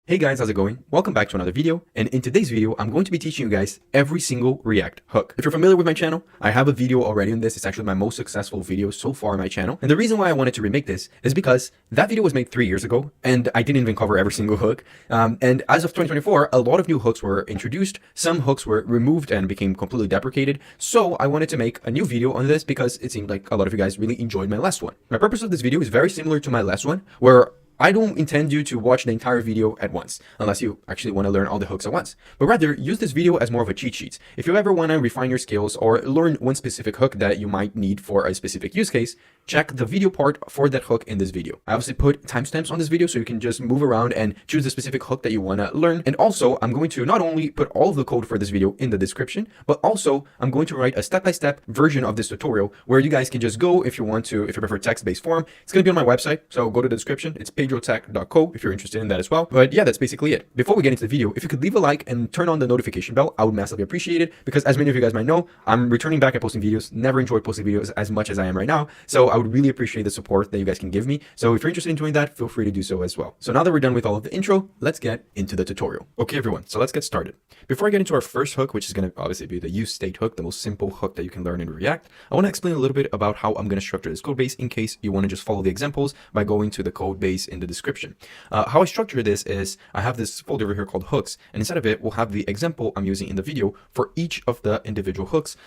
Hey guys, how's it going? Welcome back to another video, and in today's video, I'm going to be teaching you guys every single React hook. If you're familiar with my channel, I have a video already on this. It's actually my most successful video so far on my channel. And the reason why I wanted to remake this is because that video was made 3 years ago, and I didn't even cover every single hook. And as of 2024, a lot of new hooks were introduced. Some hooks were removed and became completely deprecated. So I wanted to make a new video on this because it seemed like a lot of you guys really enjoyed my last one. My purpose of this video is very similar to my last one, where I don't intend you to watch the entire video at once, unless you actually want to learn all the hooks at once, but rather use this video as more of a cheat sheet. If you ever want to refine your skills or learn one specific hook that you might need for a specific use case, check the video part for that hook in this video. I obviously put timestamps on this video so you can just move around and choose the specific hook that you want to learn. And also, I'm going to not only put all of the code for this video in the description, but also I'm going to write a step-by-step version of this tutorial where you guys can just go if you want to, if you prefer text-based form. It's going to be on my website, so go to the description. It's pedrotech.co if you're interested in that as well. But yeah, that's basically it. Before we get into the video, if you could leave a like and turn on the notification bell, I would massively appreciate it, because as many of you guys might know, I'm returning back at posting videos. Never enjoyed posting videos as much as I am right now, so I would really appreciate the support that you guys can give me. So if you're interested in doing that, feel free to do so as well. So now that we're done with all of the intro, let's get into the tutorial. Okay everyone, so let's get started. Before I get into our first hook, which is going to obviously be the use state hook, the most simple hook that you can learn in React, I want to explain a little bit about how I'm going to structure this code base in case you want to just follow the examples by going to the code base in the description. How I structure this is I have this folder over here called hooks, and inside of it we'll have the example I'm using in the video for each of the individual hooks,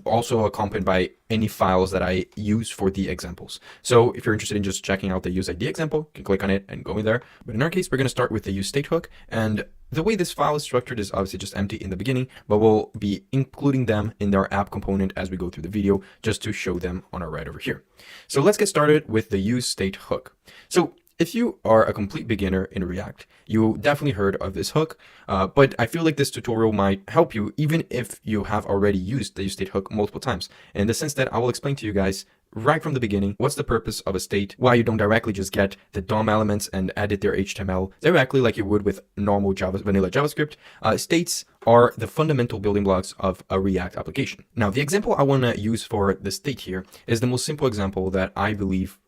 also accompanied by any files that I use for the examples. So if you're interested in just checking out the use ID example, you can click on it and go in there. But in our case, we're going to start with the use state hook. And the way this file is structured is obviously just empty in the beginning, but we'll be including them in our app component as we go through the video, just to show them on our right over here. So let's get started with the use state hook. So if you are a complete beginner in React, you definitely heard of this hook, but I feel like this tutorial might help you even if you have already used the use state hook multiple times, in the sense that I will explain to you guys right from the beginning what's the purpose of a state, why you don't directly just get the DOM elements and edit their HTML directly like you would with normal vanilla JavaScript. States are the fundamental building blocks of a React application. Now, the example I want to use for the state here is the most simple example that I believe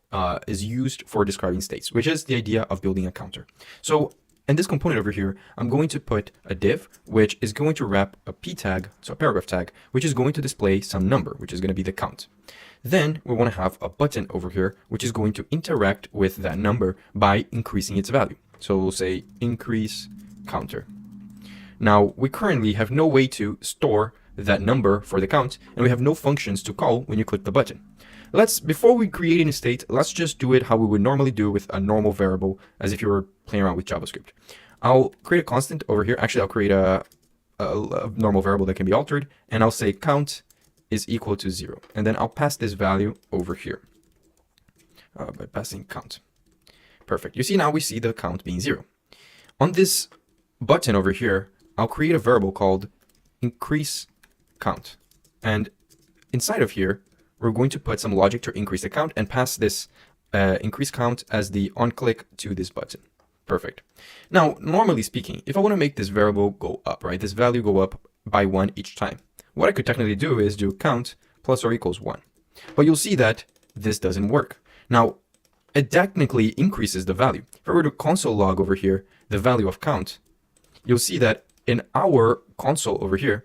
is used for describing states, which is the idea of building a counter. So in this component over here, I'm going to put a div, which is going to wrap a p tag, so a paragraph tag, which is going to display some number, which is going to be the count. Then we want to have a button over here, which is going to interact with that number by increasing its value. So we'll say increase counter. Now, we currently have no way to store that number for the count, and we have no functions to call when you click the button. Before we create any state, let's just do it how we would normally do with a normal variable, as if you were playing around with JavaScript. I'll create a constant over here. Actually, I'll create a normal variable that can be altered, and I'll say count is equal to 0. And then I'll pass this value over here by passing count. Perfect. You see, now we see the count being 0. On this button over here, I'll create a variable called increase count. And inside of here, we're going to put some logic to increase the count and pass this increase count as the on click to this button. Perfect. Now, normally speaking, if I want to make this variable go up, right, this value go up by 1 each time, what I could technically do is do count plus or equals 1. But you'll see that this doesn't work. Now, it technically increases the value. If I were to console log over here the value of count, you'll see that in our console over here,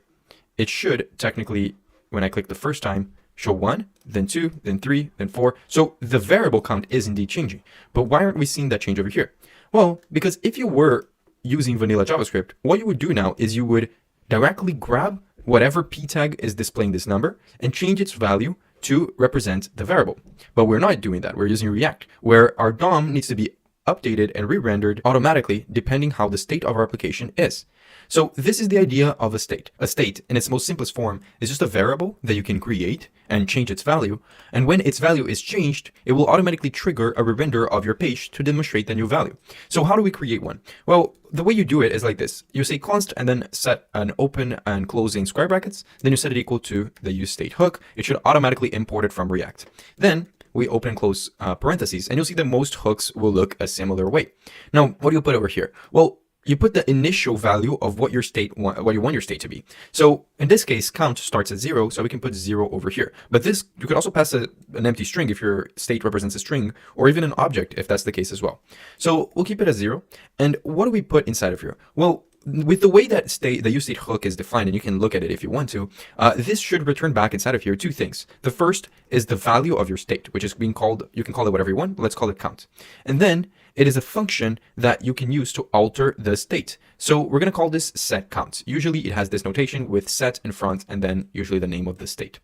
it should technically, when I click the first time, show 1, then 2, then 3, then 4. So the variable count is indeed changing. But why aren't we seeing that change over here? Well, because if you were using vanilla JavaScript, what you would do now is you would directly grab whatever p tag is displaying this number and change its value to represent the variable. But we're not doing that. We're using React, where our DOM needs to be updated and re-rendered automatically depending how the state of our application is. So this is the idea of a state. A state, in its most simplest form, is just a variable that you can create and change its value. And when its value is changed, it will automatically trigger a re-render of your page to demonstrate the new value. So how do we create one? Well, the way you do it is like this. You say const and then set an open and closing square brackets. Then you set it equal to the use state hook. It should automatically import it from React. Then we open and close parentheses, and you'll see that most hooks will look a similar way. Now, what do you put over here? Well, you put the initial value of what your state what you want your state to be. So in this case, count starts at 0, so we can put 0 over here. But this, you could also pass an empty string if your state represents a string, or even an object if that's the case as well. So we'll keep it as 0. And what do we put inside of here? Well, with the way that the useState hook is defined, and you can look at it if you want to, this should return back inside of here two things. The first is the value of your state, which is being called, you can call it whatever you want, let's call it count. And then it is a function that you can use to alter the state. So we're going to call this set count. Usually it has this notation with set in front and then usually the name of the state.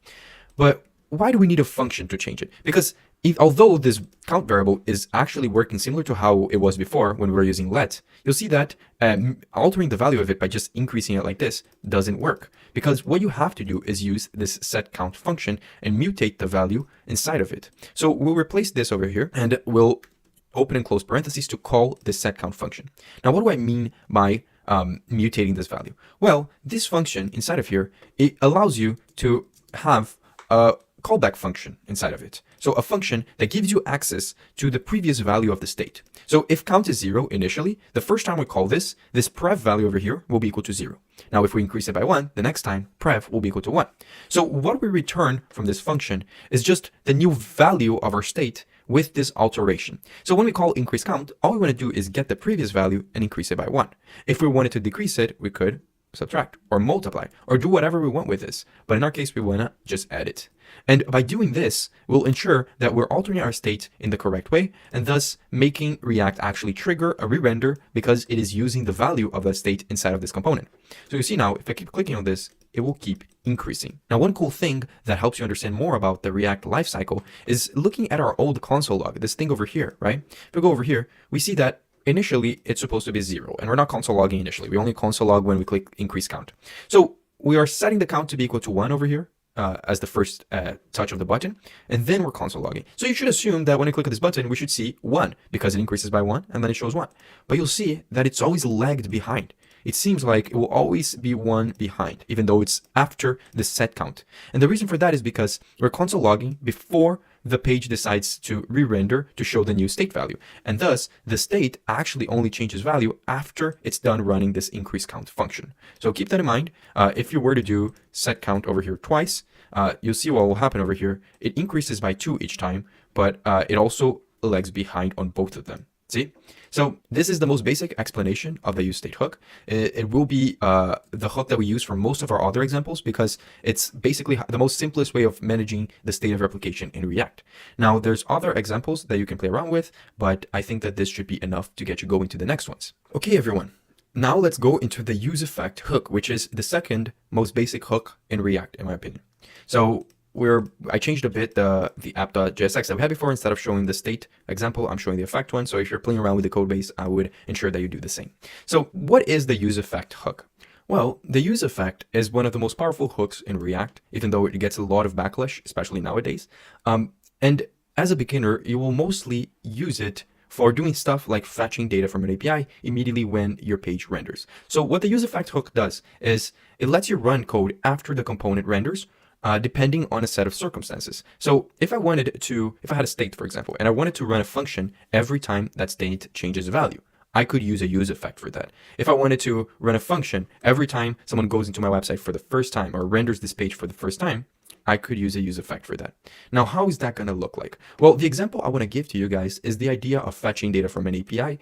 But why do we need a function to change it? Because although this count variable is actually working similar to how it was before when we were using let, you'll see that altering the value of it by just increasing it like this doesn't work. Because what you have to do is use this set count function and mutate the value inside of it. So we'll replace this over here and we'll open and close parentheses to call this set count function. Now, what do I mean by mutating this value? Well, this function inside of here, it allows you to have a callback function inside of it. So a function that gives you access to the previous value of the state. So if count is 0 initially, the first time we call this prev value over here will be equal to 0. Now, if we increase it by 1, the next time prev will be equal to 1. So what we return from this function is just the new value of our state with this alteration. So when we call increase count, all we want to do is get the previous value and increase it by 1. If we wanted to decrease it, we could subtract or multiply or do whatever we want with this. But in our case, we want to just add it. And by doing this, we'll ensure that we're altering our state in the correct way and thus making React actually trigger a re-render because it is using the value of that state inside of this component. So you see now, if I keep clicking on this, it will keep increasing. Now, one cool thing that helps you understand more about the React lifecycle is looking at our old console log, this thing over here, right? If we go over here, we see that initially it's supposed to be 0, and we're not console logging initially. We only console log when we click increase count. So we are setting the count to be equal to 1 over here as the first touch of the button, and then we're console logging. So you should assume that when I click on this button, we should see 1 because it increases by 1 and then it shows 1. But you'll see that it's always lagged behind. It seems like it will always be 1 behind, even though it's after the set count. And the reason for that is because we're console logging before the page decides to re-render to show the new state value. And thus, the state actually only changes value after it's done running this increase count function. So keep that in mind. If you were to do set count over here twice, you'll see what will happen over here. It increases by 2 each time, but it also lags behind on both of them. See? So this is the most basic explanation of the useState hook. It will be the hook that we use for most of our other examples because it's basically the most simplest way of managing the state of your application in React. Now, there's other examples that you can play around with, but I think that this should be enough to get you going to the next ones. Okay, everyone. Now let's go into the useEffect hook, which is the second most basic hook in React, in my opinion. So I changed a bit the app.jsx that we had before. Instead of showing the state example, I'm showing the effect one. So if you're playing around with the code base, I would ensure that you do the same. So what is the useEffect hook? Well, the useEffect is one of the most powerful hooks in React, even though it gets a lot of backlash, especially nowadays. And as a beginner, you will mostly use it for doing stuff like fetching data from an API immediately when your page renders. So what the useEffect hook does is it lets you run code after the component renders, depending on a set of circumstances. So if I had a state, for example, and I wanted to run a function every time that state changes value, I could use a useEffect for that. If I wanted to run a function every time someone goes into my website for the first time or renders this page for the first time, I could use a useEffect for that. Now, how is that going to look like? Well, the example I want to give to you guys is the idea of fetching data from an API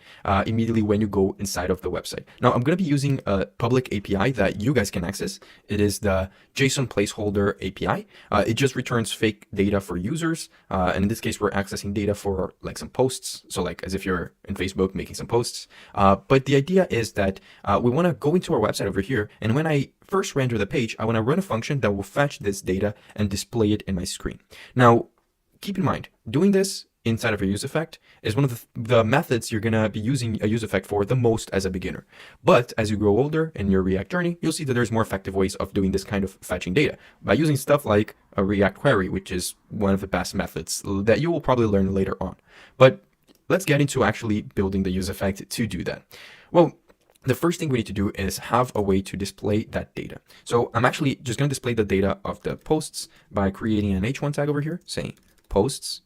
immediately when you go inside of the website. Now, I'm going to be using a public API that you guys can access. It is the JSON placeholder API. It just returns fake data for users. And in this case, we're accessing data for like some posts. So like as if you're in Facebook making some posts. But the idea is that we want to go into our website over here. And when I first render the page, I want to run a function that will fetch this data and display it in my screen. Now, keep in mind, doing this inside of a useEffect is one of the methods you're going to be using a useEffect for the most as a beginner. But as you grow older in your React journey, you'll see that there's more effective ways of doing this kind of fetching data by using stuff like a React query, which is one of the best methods that you will probably learn later on. But let's get into actually building the useEffect to do that. Well, the first thing we need to do is have a way to display that data. So I'm actually just going to display the data of the posts by creating an h1 tag over here saying posts.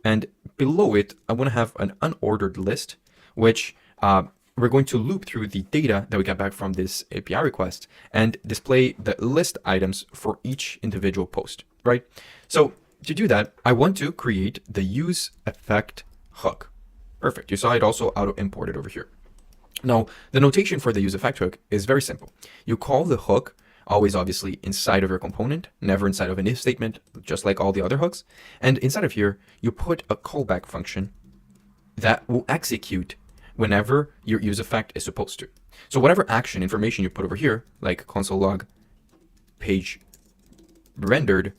And below it, I want to have an unordered list, which we're going to loop through the data that we got back from this API request and display the list items for each individual post, right? So to do that, I want to create the use effect hook. Perfect. You saw it also auto imported over here. Now, the notation for the use effect hook is very simple. You call the hook always obviously inside of your component, never inside of an if statement, just like all the other hooks. And inside of here, you put a callback function that will execute whenever your use effect is supposed to. So whatever action information you put over here, like console log page rendered,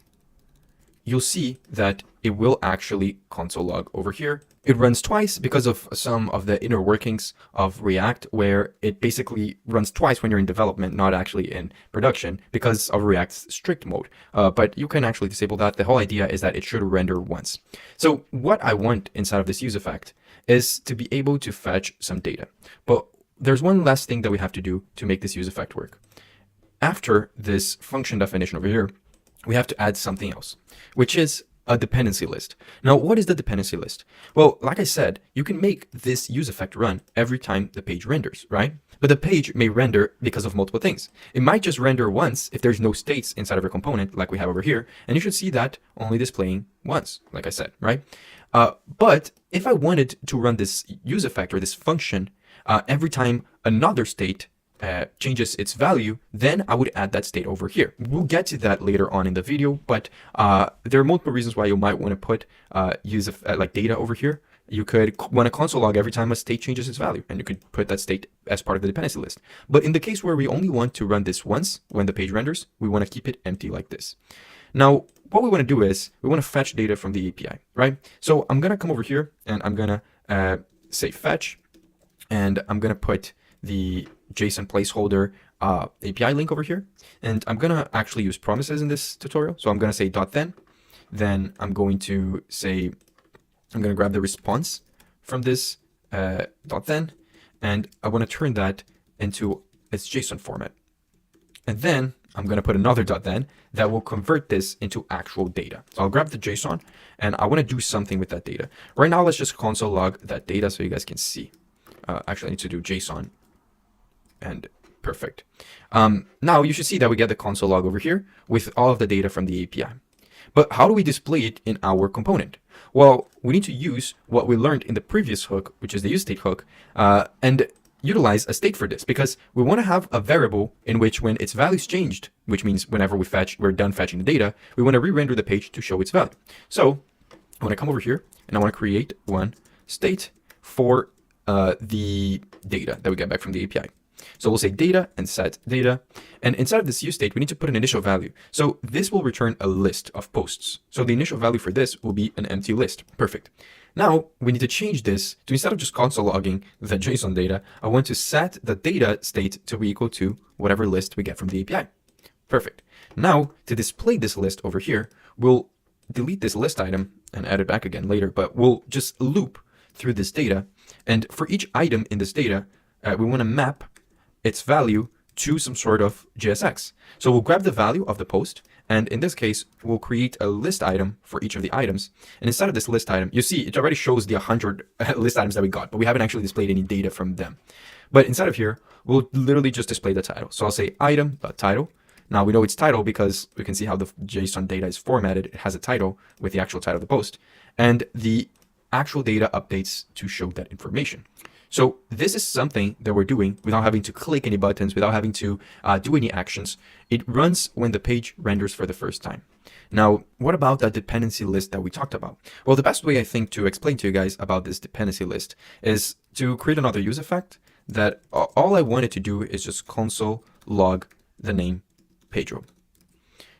you'll see that it will actually console log over here. It runs twice because of some of the inner workings of React, where it basically runs twice when you're in development, not actually in production, because of React's strict mode. But you can actually disable that. The whole idea is that it should render once. So what I want inside of this use effect is to be able to fetch some data. But there's one last thing that we have to do to make this use effect work. After this function definition over here, we have to add something else, which is a dependency list. Now, what is the dependency list? Well, like I said, you can make this use effect run every time the page renders, right? But the page may render because of multiple things. It might just render once if there's no states inside of your component, like we have over here, and you should see that only displaying once, like I said, right? But if I wanted to run this use effect or this function every time another state changes its value, then I would add that state over here. We'll get to that later on in the video, but there are multiple reasons why you might want to put like data over here. You could want to console log every time a state changes its value, and you could put that state as part of the dependency list. But in the case where we only want to run this once when the page renders, we want to keep it empty like this. Now, what we want to do is we want to fetch data from the API, right? So I'm going to come over here and I'm going to say fetch, and I'm going to put the JSON placeholder API link over here. And I'm going to actually use promises in this tutorial. So I'm going to say .then I'm going to say, I'm going to grab the response from this .then, and I want to turn that into its JSON format. And then I'm going to put another .then that will convert this into actual data. So I'll grab the JSON and I want to do something with that data. Right now, let's just console log that data so you guys can see. Actually, I need to do JSON. And perfect. Now you should see that we get the console log over here with all of the data from the API. But how do we display it in our component? Well, we need to use what we learned in the previous hook, which is the useState hook, and utilize a state for this, because we want to have a variable in which when its value is changed, which means whenever we're done fetching the data, we want to re-render the page to show its value. So I want to come over here and I want to create one state for the data that we get back from the API. So we'll say data and set data. And inside of this use state, we need to put an initial value. So this will return a list of posts. So the initial value for this will be an empty list. Perfect. Now we need to change this to, instead of just console logging the JSON data, I want to set the data state to be equal to whatever list we get from the API. Perfect. Now to display this list over here, we'll delete this list item and add it back again later, but we'll just loop through this data. And for each item in this data, we want to map its value to some sort of JSX. So we'll grab the value of the post, and in this case, we'll create a list item for each of the items. And inside of this list item, you see it already shows the 100 list items that we got, but we haven't actually displayed any data from them. But inside of here, we'll literally just display the title. So I'll say item.title. Now we know it's title because we can see how the JSON data is formatted. It has a title with the actual title of the post, and the actual data updates to show that information. So this is something that we're doing without having to click any buttons, without having to do any actions. It runs when the page renders for the first time. Now, what about that dependency list that we talked about? Well, the best way I think to explain to you guys about this dependency list is to create another use effect that all I wanted to do is just console log the name Pedro.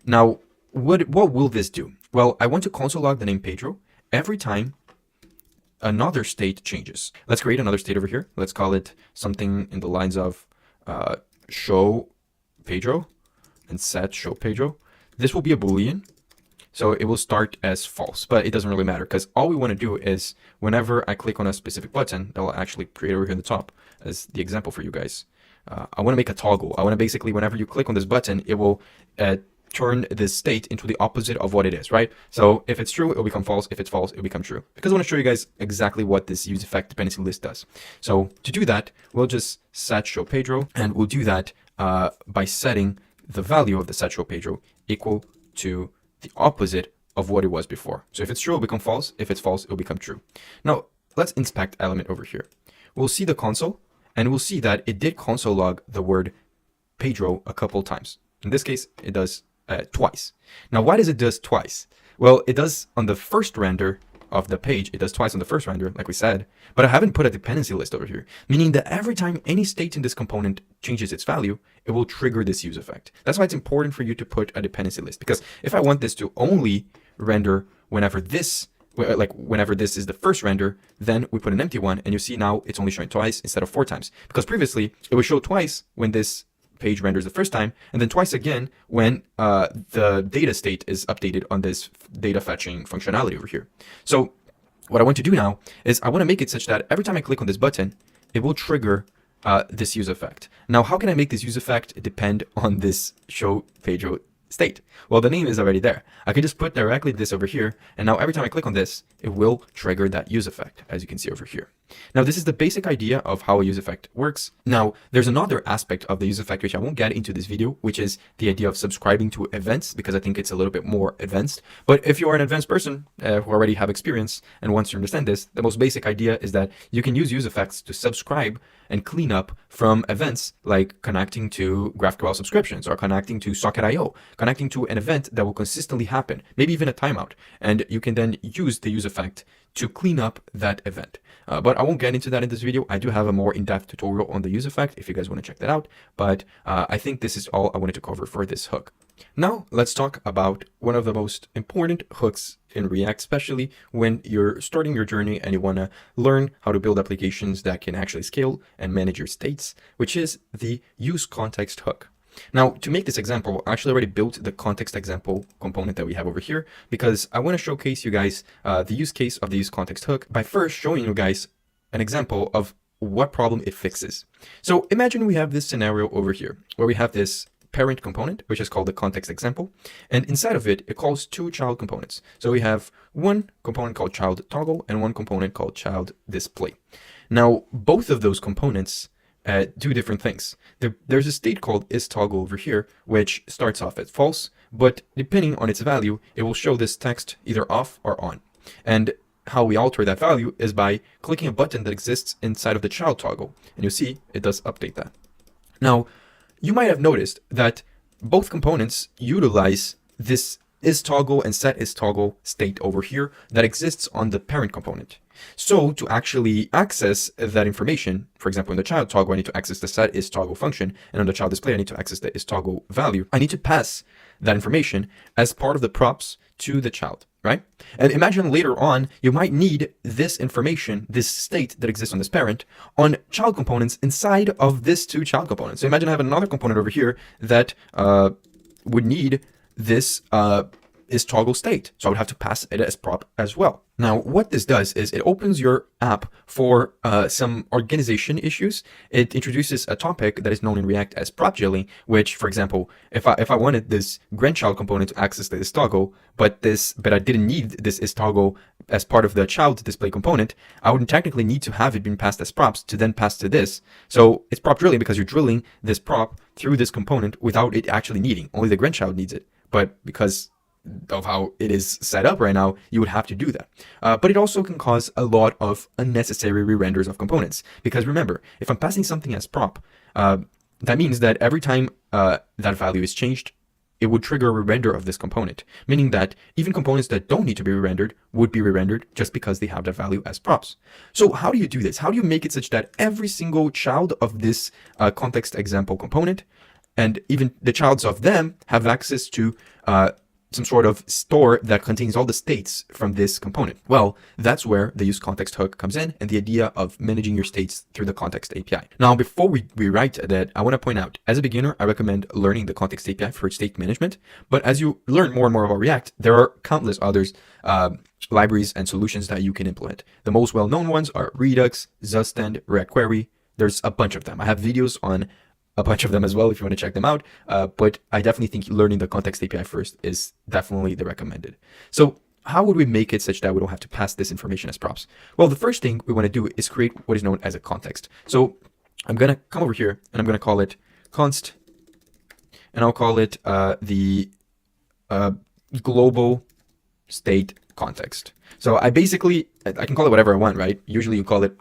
Now, what will this do? Well, I want to console log the name Pedro every time another state changes. Let's create another state over here. Let's call it something in the lines of show Pedro and set show Pedro. This will be a Boolean. So it will start as false, but it doesn't really matter because all we want to do is whenever I click on a specific button, that will actually create over here in the top as the example for you guys. I want to make a toggle. I want to basically, whenever you click on this button, it will turn this state into the opposite of what it is, right? So if it's true, it'll become false. If it's false, it'll become true. Because I want to show you guys exactly what this use effect dependency list does. So to do that, we'll just set show page row, and we'll do that by setting the value of the set show page row equal to the opposite of what it was before. So if it's true, it'll become false. If it's false, it'll become true. Now let's inspect element over here. We'll see the console, and we'll see that it did console log the word page row a couple times. In this case, it does twice. Now, why does it do twice? Well, it does on the first render of the page. It does twice on the first render, like we said, but I haven't put a dependency list over here, meaning that every time any state in this component changes its value, it will trigger this use effect. That's why it's important for you to put a dependency list, because if I want this to only render whenever this is the first render, then we put an empty one, and you see now it's only showing twice instead of 4 times, because previously it would show twice when this page renders the first time, and then twice again when the data state is updated on this data fetching functionality over here. So what I want to do now is I want to make it such that every time I click on this button, it will trigger this use effect. Now, how can I make this use effect depend on this show page row state? Well, the name is already there. I can just put directly this over here, and now every time I click on this, it will trigger that use effect, as you can see over here. Now, this is the basic idea of how a use effect works. Now, there's another aspect of the use effect which I won't get into this video, which is the idea of subscribing to events, because I think it's a little bit more advanced. But if you are an advanced person who already have experience and wants to understand this, the most basic idea is that you can use effects to subscribe and clean up from events like connecting to GraphQL subscriptions or connecting to Socket.io, connecting to an event that will consistently happen, maybe even a timeout. And you can then use the use effect to clean up that event. But I won't get into that in this video. I do have a more in-depth tutorial on the use effect if you guys want to check that out. But I think this is all I wanted to cover for this hook. Now let's talk about one of the most important hooks in React, especially when you're starting your journey and you want to learn how to build applications that can actually scale and manage your states, which is the use context hook. Now, to make this example, I actually already built the context example component that we have over here, because I want to showcase you guys the use case of the use context hook by first showing you guys an example of what problem it fixes. So imagine we have this scenario over here where we have this parent component, which is called the context example. And inside of it, it calls 2 child components. So we have one component called child toggle and one component called child display. Now, both of those components do different things. There's a state called isToggle over here, which starts off as false, but depending on its value, it will show this text either off or on. And how we alter that value is by clicking a button that exists inside of the child toggle. And you see it does update that. Now, you might have noticed that both components utilize this isToggle and set isToggle state over here that exists on the parent component. So to actually access that information, for example, in the child toggle, I need to access the set isToggle function, and on the child display, I need to access the isToggle value. I need to pass that information as part of the props to the child, right? And imagine later on, you might need this information, this state that exists on this parent, on child components inside of this 2 child components. So imagine I have another component over here that would need this isToggle state. So I would have to pass it as prop as well. Now, what this does is it opens your app for some organization issues. It introduces a topic that is known in React as prop jailing, which, for example, if I wanted this grandchild component to access the isToggle, but I didn't need this isToggle as part of the child display component, I would technically need to have it been passed as props to then pass to this. So it's prop drilling because you're drilling this prop through this component without it actually needing. Only the grandchild needs it. But because of how it is set up right now, you would have to do that. But it also can cause a lot of unnecessary re-renders of components. Because remember, if I'm passing something as prop, that means that every time that value is changed, it would trigger a re-render of this component, meaning that even components that don't need to be re-rendered would be re-rendered just because they have that value as props. So how do you do this? How do you make it such that every single child of this context example component, and even the childs of them, have access to some sort of store that contains all the states from this component? Well, that's where the use context hook comes in, and the idea of managing your states through the context API. Now, before we write that, I want to point out, as a beginner, I recommend learning the context API for state management. But as you learn more and more about React, there are countless others libraries and solutions that you can implement. The most well-known ones are Redux, Daztyn, React Query. There's a bunch of them. I have videos on a bunch of them as well if you want to check them out. But I definitely think learning the context API first is definitely the recommended. So how would we make it such that we don't have to pass this information as props? Well, the first thing we want to do is create what is known as a context. So I'm going to come over here and I'm going to call it const, and I'll call it the global state context. So I can call it whatever I want, right? Usually you call it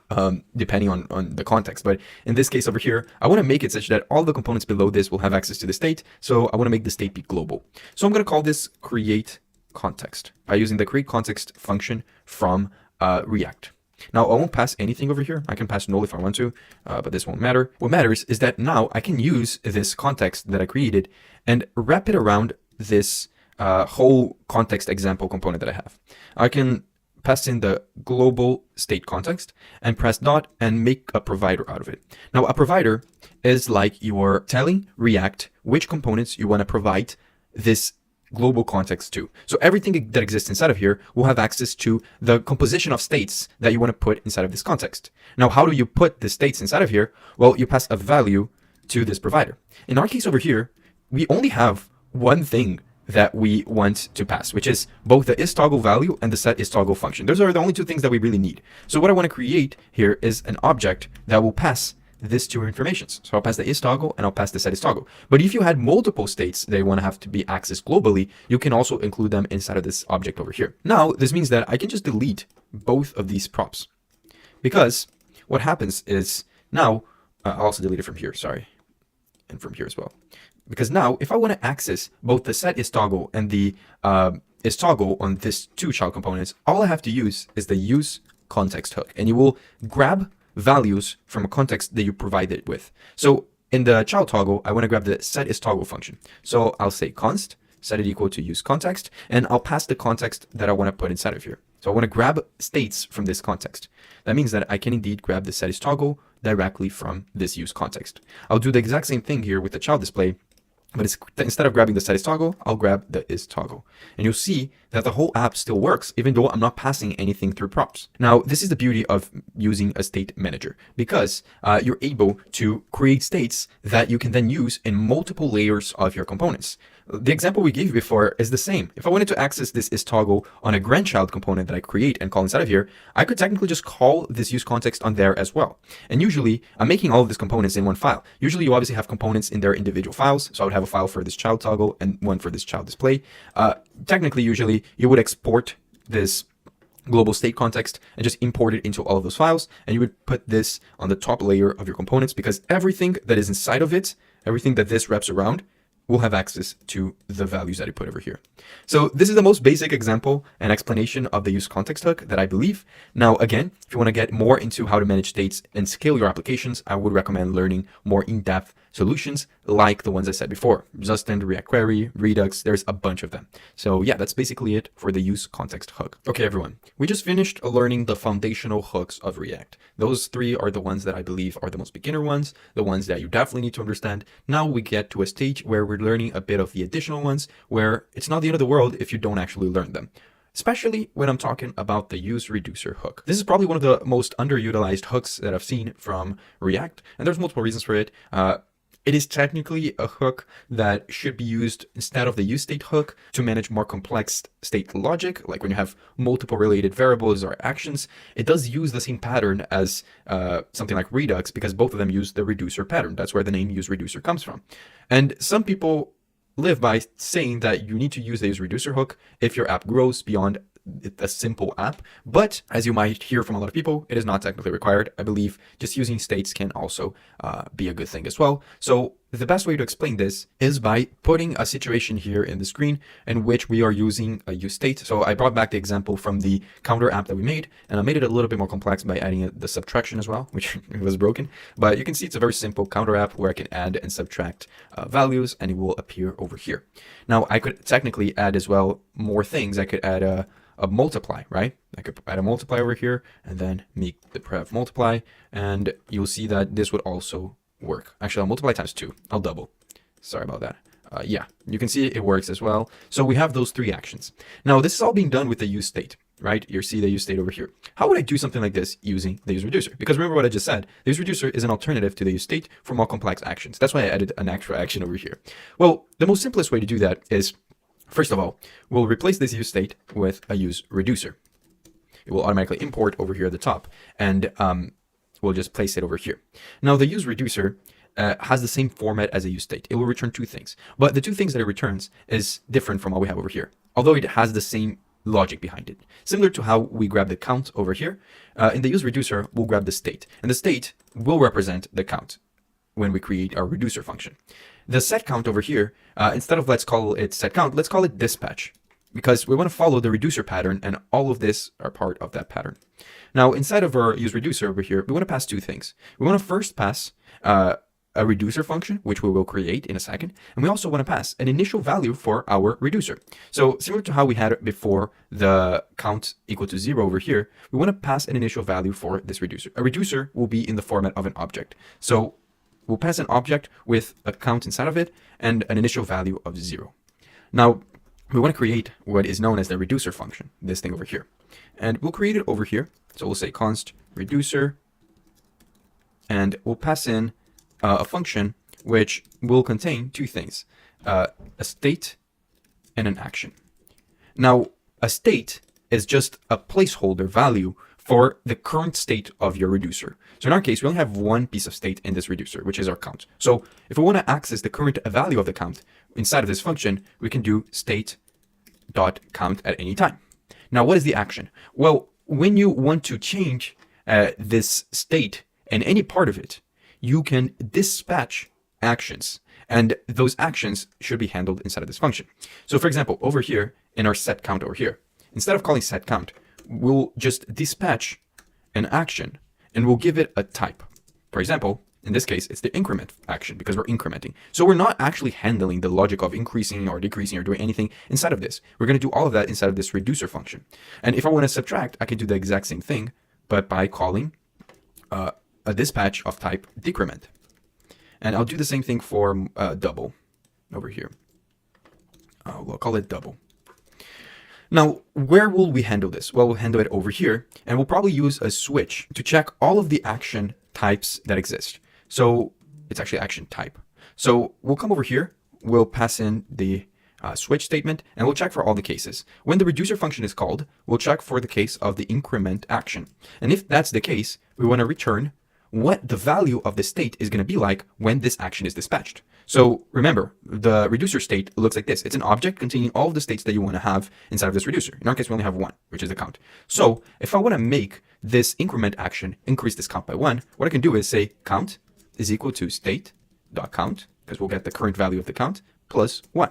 depending on the context, but in this case over here, I want to make it such that all the components below this will have access to the state. So I want to make the state be global. So I'm going to call this create context by using the create context function from React. Now I won't pass anything over here. I can pass null if I want to, but this won't matter. What matters is that now I can use this context that I created and wrap it around this whole context example component that I have. I can pass in the global state context and press dot and make a provider out of it. Now a provider is like you're telling React which components you want to provide this global context to. So everything that exists inside of here will have access to the composition of states that you want to put inside of this context. Now, how do you put the states inside of here? Well, you pass a value to this provider. In our case over here, we only have one thing that we want to pass, which is both the isToggle value and the setIsToggle function. Those are the only two things that we really need. So what I want to create here is an object that will pass this two informations. So I'll pass the isToggle and I'll pass the setIsToggle. But if you had multiple states that you want to have to be accessed globally, you can also include them inside of this object over here. Now, this means that I can just delete both of these props, because what happens is now, I'll also delete it from here, sorry, and from here as well. Because now, if I want to access both the setIsToggle and the isToggle on these two child components, all I have to use is the use context hook, and you will grab values from a context that you provide it with. So in the child toggle, I want to grab the setIsToggle function. So I'll say const set it equal to use context, and I'll pass the context that I want to put inside of here. So I want to grab states from this context. That means that I can indeed grab the setIsToggle directly from this use context. I'll do the exact same thing here with the child display, but instead of grabbing the setIsToggle, I'll grab the isToggle. And you'll see that the whole app still works, even though I'm not passing anything through props. Now, this is the beauty of using a state manager, because you're able to create states that you can then use in multiple layers of your components. The example we gave before is the same. If I wanted to access this isToggle on a grandchild component that I create and call inside of here, I could technically just call this use context on there as well. And usually, I'm making all of these components in one file. Usually, you obviously have components in their individual files. So I would have a file for this child toggle and one for this child display. Technically, usually, you would export this global state context and just import it into all of those files. And you would put this on the top layer of your components, because everything that is inside of it, everything that this wraps around, will have access to the values that I put over here. So this is the most basic example and explanation of the use context hook that I believe. Now, again, if you want to get more into how to manage states and scale your applications, I would recommend learning more in-depth solutions like the ones I said before. Daztyn, React Query, Redux, there's a bunch of them. So yeah, that's basically it for the use context hook. Okay, everyone, we just finished learning the foundational hooks of React. Those three are the ones that I believe are the most beginner ones, the ones that you definitely need to understand. Now we get to a stage where we're learning a bit of the additional ones, where it's not the end of the world if you don't actually learn them. Especially when I'm talking about the use reducer hook. This is probably one of the most underutilized hooks that I've seen from React, and there's multiple reasons for it. It is technically a hook that should be used instead of the useState hook to manage more complex state logic, like when you have multiple related variables or actions. It does use the same pattern as something like Redux, because both of them use the reducer pattern. That's where the name use reducer comes from. And some people live by saying that you need to use the use reducer hook if your app grows beyond a simple app, but as you might hear from a lot of people, it is not technically required. I believe just using states can also be a good thing as well. So the best way to explain this is by putting a situation here in the screen in which we are using a use state. So I brought back the example from the counter app that we made, and I made it a little bit more complex by adding the subtraction as well, which was broken. But you can see it's a very simple counter app where I can add and subtract values, and it will appear over here. Now I could technically add as well more things. I could add a multiply, right? I could add a multiply over here and then make the prev multiply, and you'll see that this would also work. Actually, I'll multiply times 2. I'll double. Sorry about that. Yeah, you can see it works as well. So we have those three actions. Now, this is all being done with the use state. right? You see the use state over here. How would I do something like this using the use reducer? Because remember what I just said, the use reducer is an alternative to the use state for more complex actions. That's why I added an extra action over here. Well, the most simplest way to do that is, first of all, we'll replace this use state with a use reducer. It will automatically import over here at the top, and we'll just place it over here. Now the use reducer has the same format as a use state. It will return two things, but the two things that it returns is different from what we have over here, although it has the same logic behind it. Similar to how we grab the count over here, in the use reducer, we'll grab the state, and the state will represent the count when we create our reducer function. The set count over here, instead of let's call it set count, let's call it dispatch, because we want to follow the reducer pattern, and all of this are part of that pattern. Now, inside of our use reducer over here, we want to pass two things. We want to first pass a reducer function, which we will create in a second, and we also want to pass an initial value for our reducer. So similar to how we had it before the count equal to 0 over here, we want to pass an initial value for this reducer. A reducer will be in the format of an object. So we'll pass an object with a count inside of it and an initial value of 0. Now, we want to create what is known as the reducer function, this thing over here. And we'll create it over here. So we'll say const reducer, and we'll pass in a function which will contain two things, a state and an action. Now, a state is just a placeholder value for the current state of your reducer. So in our case, we only have one piece of state in this reducer, which is our count. So if we want to access the current value of the count inside of this function, we can do state.count at any time. Now, what is the action? Well, when you want to change this state and any part of it, you can dispatch actions, and those actions should be handled inside of this function. So for example, over here in our set count over here, instead of calling set count, we'll just dispatch an action and we'll give it a type. For example, in this case, it's the increment action because we're incrementing. So we're not actually handling the logic of increasing or decreasing or doing anything inside of this. We're going to do all of that inside of this reducer function. And if I want to subtract, I can do the exact same thing, but by calling a dispatch of type decrement. And I'll do the same thing for double over here. We'll call it double. Now, where will we handle this? Well, we'll handle it over here, and we'll probably use a switch to check all of the action types that exist. So it's actually action type. So we'll come over here, we'll pass in the switch statement, and we'll check for all the cases. When the reducer function is called, we'll check for the case of the increment action. And if that's the case, we want to return what the value of the state is going to be like when this action is dispatched. So remember, the reducer state looks like this. It's an object containing all of the states that you want to have inside of this reducer. In our case, we only have one, which is the count. So if I want to make this increment action increase this count by 1, what I can do is say count is equal to state.count, because we'll get the current value of the count, plus 1.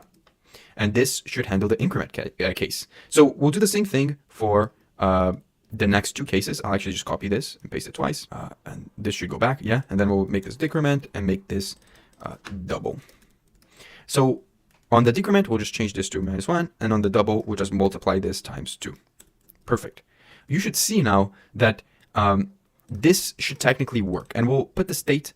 And this should handle the increment case. So we'll do the same thing for the next two cases. I'll actually just copy this and paste it twice, and this should go back, yeah, and then we'll make this decrement and make this double. So on the decrement, we'll just change this to -1, and on the double, we'll just multiply this times 2. Perfect. You should see now that this should technically work, and we'll put the state,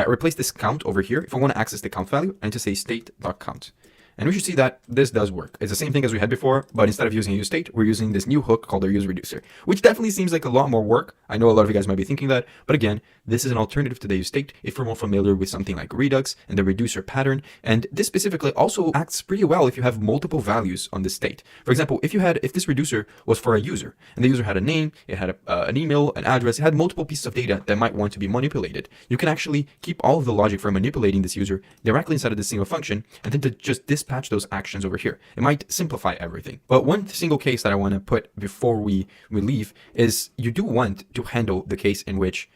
replace this count over here if I want to access the count value, and to say state.count. And we should see that this does work. It's the same thing as we had before, but instead of using a use state, we're using this new hook called our use reducer, which definitely seems like a lot more work. I know a lot of you guys might be thinking that, but again, this is an alternative to the use state if we're more familiar with something like Redux and the reducer pattern. And this specifically also acts pretty well if you have multiple values on the state. For example, if this reducer was for a user, and the user had a name, it had an email, an address, it had multiple pieces of data that might want to be manipulated, you can actually keep all of the logic for manipulating this user directly inside of this single function, and then to just dispatch those actions over here. It might simplify everything. But one single case that I want to put before we leave is you do want to handle the case in which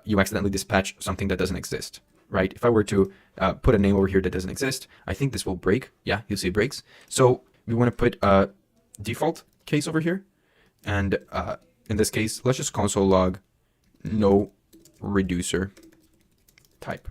you accidentally dispatch something that doesn't exist, right? If I were to put a name over here that doesn't exist, I think this will break. Yeah, you'll see it breaks. So we want to put a default case over here. And in this case, let's just console log no reducer type.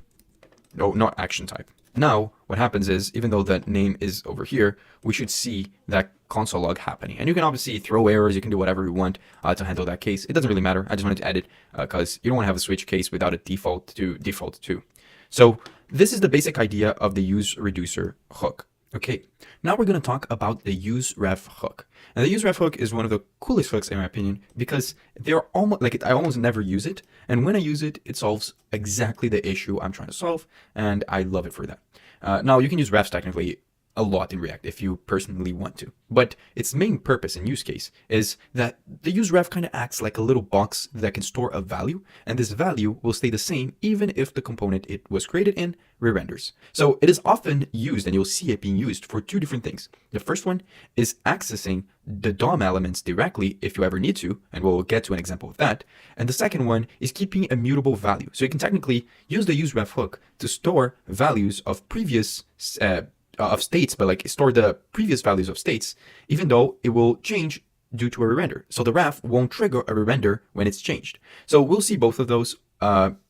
No, not action type. Now, what happens is, even though the name is over here, we should see that console log happening. And you can obviously throw errors, you can do whatever you want to handle that case. It doesn't really matter. I just wanted to add it because you don't want to have a switch case without a default to. So this is the basic idea of the use reducer hook. Okay, now we're going to talk about the useRef hook. And the useRef hook is one of the coolest hooks in my opinion because they're almost like I almost never use it. And when I use it, it solves exactly the issue I'm trying to solve. And I love it for that. Now you can use refs technically a lot in React if you personally want to. But its main purpose and use case is that the useRef kind of acts like a little box that can store a value, and this value will stay the same even if the component it was created in re-renders. So it is often used, and you'll see it being used for two different things. The first one is accessing the DOM elements directly if you ever need to, and we'll get to an example of that. And the second one is keeping a mutable value. So you can technically use the useRef hook to store values of previous of states, but like store the previous values of states, even though it will change due to a re-render. So the ref won't trigger a re-render when it's changed. So we'll see both of those.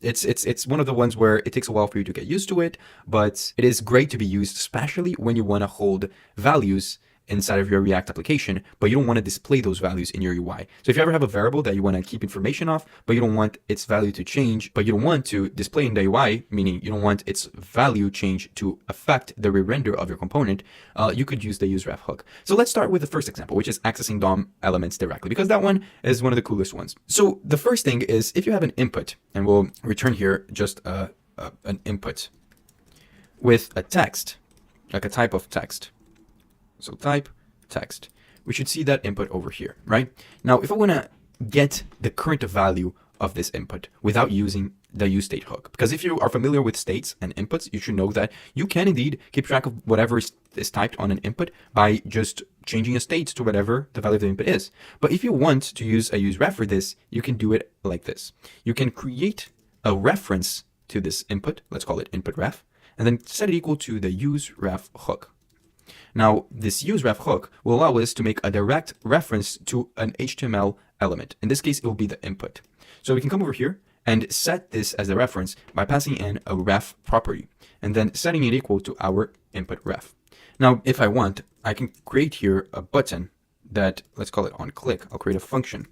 It's one of the ones where it takes a while for you to get used to it, but it is great to be used, especially when you want to hold values inside of your React application, but you don't want to display those values in your UI. So if you ever have a variable that you want to keep information of, but you don't want its value to change, but you don't want to display in the UI, meaning you don't want its value change to affect the re-render of your component, you could use the useRef hook. So let's start with the first example, which is accessing DOM elements directly, because that one is one of the coolest ones. So the first thing is if you have an input, and we'll return here just an input with a text, like a type of text. So type text, we should see that input over here, right? Now, if I want to get the current value of this input without using the useState hook, because if you are familiar with states and inputs, you should know that you can indeed keep track of whatever is typed on an input by just changing a state to whatever the value of the input is. But if you want to use a useRef for this, you can do it like this. You can create a reference to this input, let's call it input ref, and then set it equal to the useRef hook. Now, this useRef hook will allow us to make a direct reference to an HTML element. In this case, it will be the input. So we can come over here and set this as a reference by passing in a ref property and then setting it equal to our input ref. Now, if I want, I can create here a button that, let's call it onClick. I'll create a function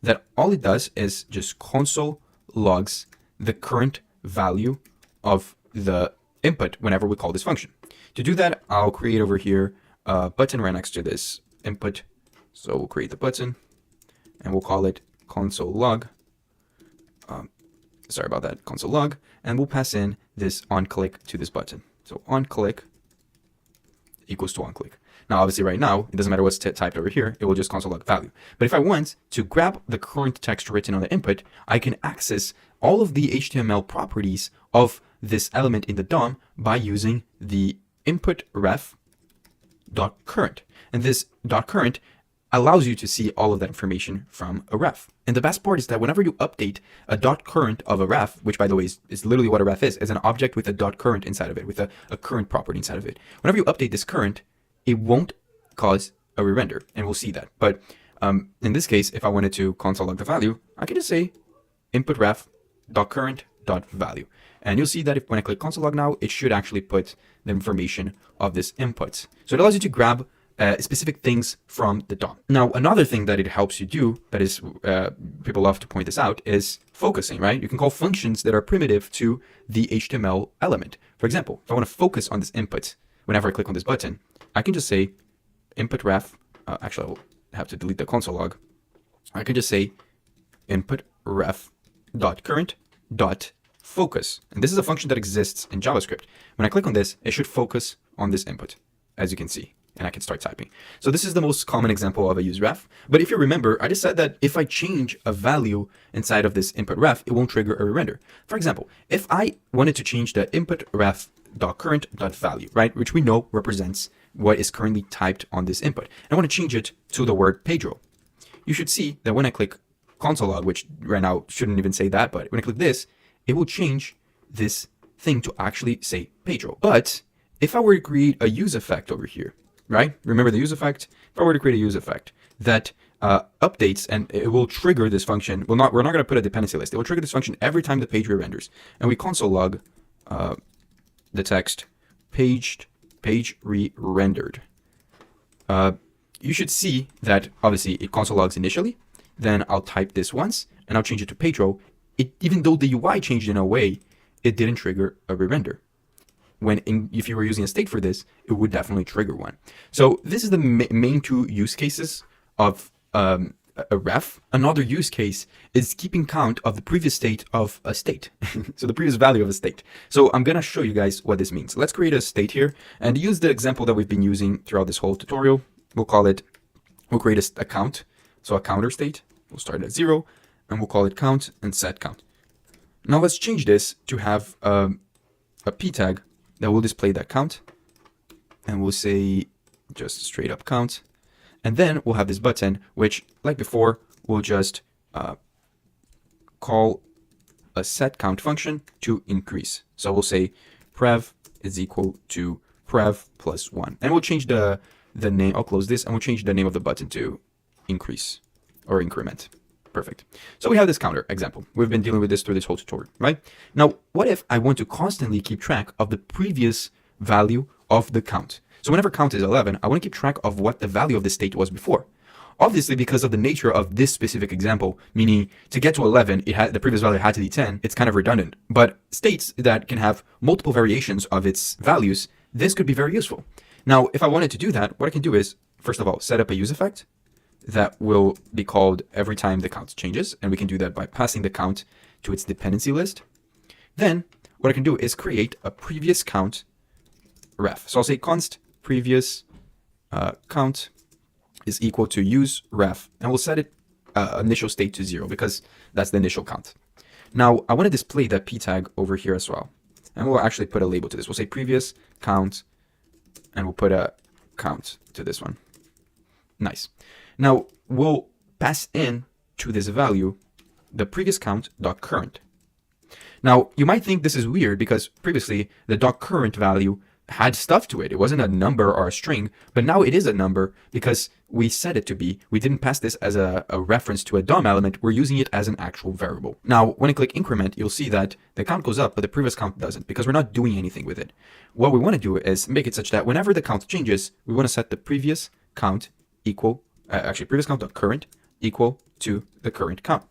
that all it does is just console logs the current value of the input whenever we call this function. To do that, I'll create over here a button right next to this input. So we'll create the button and we'll call it console log. Sorry about that, console log. And we'll pass in this onClick to this button. So onClick equals to onClick. Now, obviously right now, it doesn't matter what's typed over here, it will just console log value. But if I want to grab the current text written on the input, I can access all of the HTML properties of this element in the DOM by using the input ref .current. And this .current allows you to see all of that information from a ref. And the best part is that whenever you update a .current of a ref, which by the way is literally what a ref is an object with a .current inside of it, with a current property inside of it. Whenever you update this current, it won't cause a re-render, and we'll see that. But in this case, if I wanted to console log the value, I can just say input ref .current .value. And you'll see that when I click console log now, it should actually put the information of this input. So it allows you to grab specific things from the DOM. Now, another thing that it helps you do, that is, people love to point this out, is focusing, right? You can call functions that are primitive to the HTML element. For example, if I want to focus on this input, whenever I click on this button, I can just say input ref, actually I'll have to delete the console log. I can just say input ref .current .focus. And this is a function that exists in JavaScript. When I click on this, it should focus on this input, as you can see, and I can start typing. So this is the most common example of a useRef. But if you remember, I just said that if I change a value inside of this input ref, it won't trigger a re-render. For example, if I wanted to change the input ref .current .value, right, which we know represents what is currently typed on this input, and I want to change it to the word Pedro, you should see that when I click console log, which right now shouldn't even say that, but when I click this, it will change this thing to actually say Pedro. But if I were to create a use effect over here, right? Remember the use effect? If I were to create a use effect that updates and it will trigger this function, we're not going to put a dependency list. It will trigger this function every time the page re-renders. And we console log the text page re-rendered. You should see that obviously it console logs initially, then I'll type this once and I'll change it to Pedro. Even though the UI changed in a way, it didn't trigger a re-render. if you were using a state for this, it would definitely trigger one. So this is the main two use cases of a ref. Another use case is keeping count of the previous state of a state. So the previous value of a state. So I'm gonna show you guys what this means. Let's create a state here and use the example that we've been using throughout this whole tutorial. We'll create a count. So a counter state. We'll start at 0 and we'll call it count and set count. Now let's change this to have a p tag that will display that count, and we'll say just straight up count. And then we'll have this button, which, like before, we'll just call a set count function to increase. So we'll say prev is equal to prev plus 1. And we'll change the name. I'll close this and we'll change the name of the button to increase or increment. Perfect. So we have this counter example. We've been dealing with this through this whole tutorial, right? Now, what if I want to constantly keep track of the previous value of the count? So whenever count is 11, I want to keep track of what the value of the state was before. Obviously, because of the nature of this specific example, meaning to get to 11, the previous value had to be 10, it's kind of redundant. But states that can have multiple variations of its values, this could be very useful. Now, if I wanted to do that, what I can do is, first of all, set up a use effect that will be called every time the count changes. And we can do that by passing the count to its dependency list. Then what I can do is create a previous count ref. So I'll say const previous count is equal to use ref, and we'll set it initial state to 0 because that's the initial count. Now I want to display that p tag over here as well, and we'll actually put a label to this. We'll say previous count, and we'll put a count to this one. Nice. Now we'll pass in to this value the previous count dot current. Now you might think this is weird because previously the dot current value had stuff to it. It wasn't a number or a string, but now it is a number because we set it to be. We didn't pass this as a reference to a DOM element. We're using it as an actual variable. Now, when I click increment, you'll see that the count goes up, but the previous count doesn't because we're not doing anything with it. What we want to do is make it such that whenever the count changes, we want to set the previous count equal, previous count.current equal to the current count.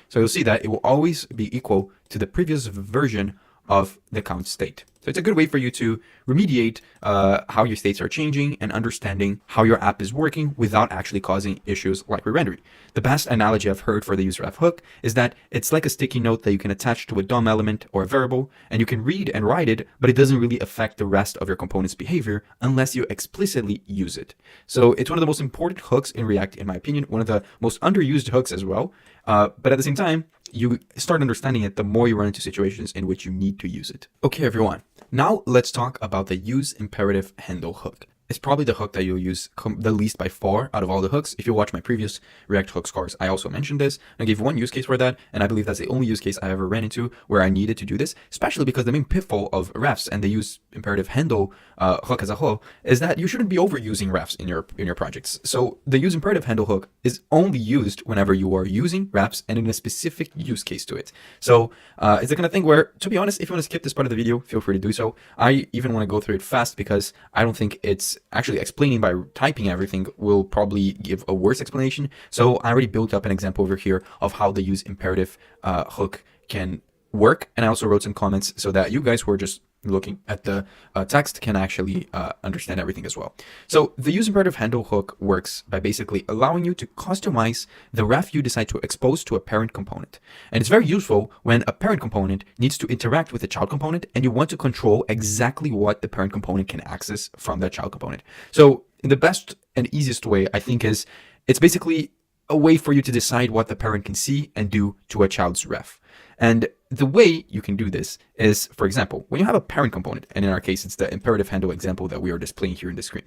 So you'll see that it will always be equal to the previous version of the count state. So it's a good way for you to remediate how your states are changing and understanding how your app is working without actually causing issues like re-rendering. The best analogy I've heard for the useRef hook is that it's like a sticky note that you can attach to a DOM element or a variable, and you can read and write it, but it doesn't really affect the rest of your component's behavior unless you explicitly use it. So it's one of the most important hooks in React, in my opinion, one of the most underused hooks as well. But at the same time, you start understanding it the more you run into situations in which you need to use it. Okay, everyone. Now let's talk about the use imperative handle hook. It's probably the hook that you'll use the least by far out of all the hooks. If you watch my previous React hook scores, I also mentioned this. I gave one use case for that, and I believe that's the only use case I ever ran into where I needed to do this, especially because the main pitfall of refs and the use imperative handle hook as a whole is that you shouldn't be overusing refs in your projects. So the use imperative handle hook is only used whenever you are using refs and in a specific use case to it. So it's the kind of thing where, to be honest, if you want to skip this part of the video, feel free to do so. I even want to go through it fast because I don't think it's actually explaining by typing everything will probably give a worse explanation. So I already built up an example over here of how the use imperative hook can work. And I also wrote some comments so that you guys who are just looking at the text can actually understand everything as well. So the use imperative handle hook works by basically allowing you to customize the ref you decide to expose to a parent component. And it's very useful when a parent component needs to interact with a child component and you want to control exactly what the parent component can access from that child component. So the best and easiest way, I think, is it's basically a way for you to decide what the parent can see and do to a child's ref. And the way you can do this is, for example, when you have a parent component, and in our case, it's the imperative handle example that we are displaying here in the screen.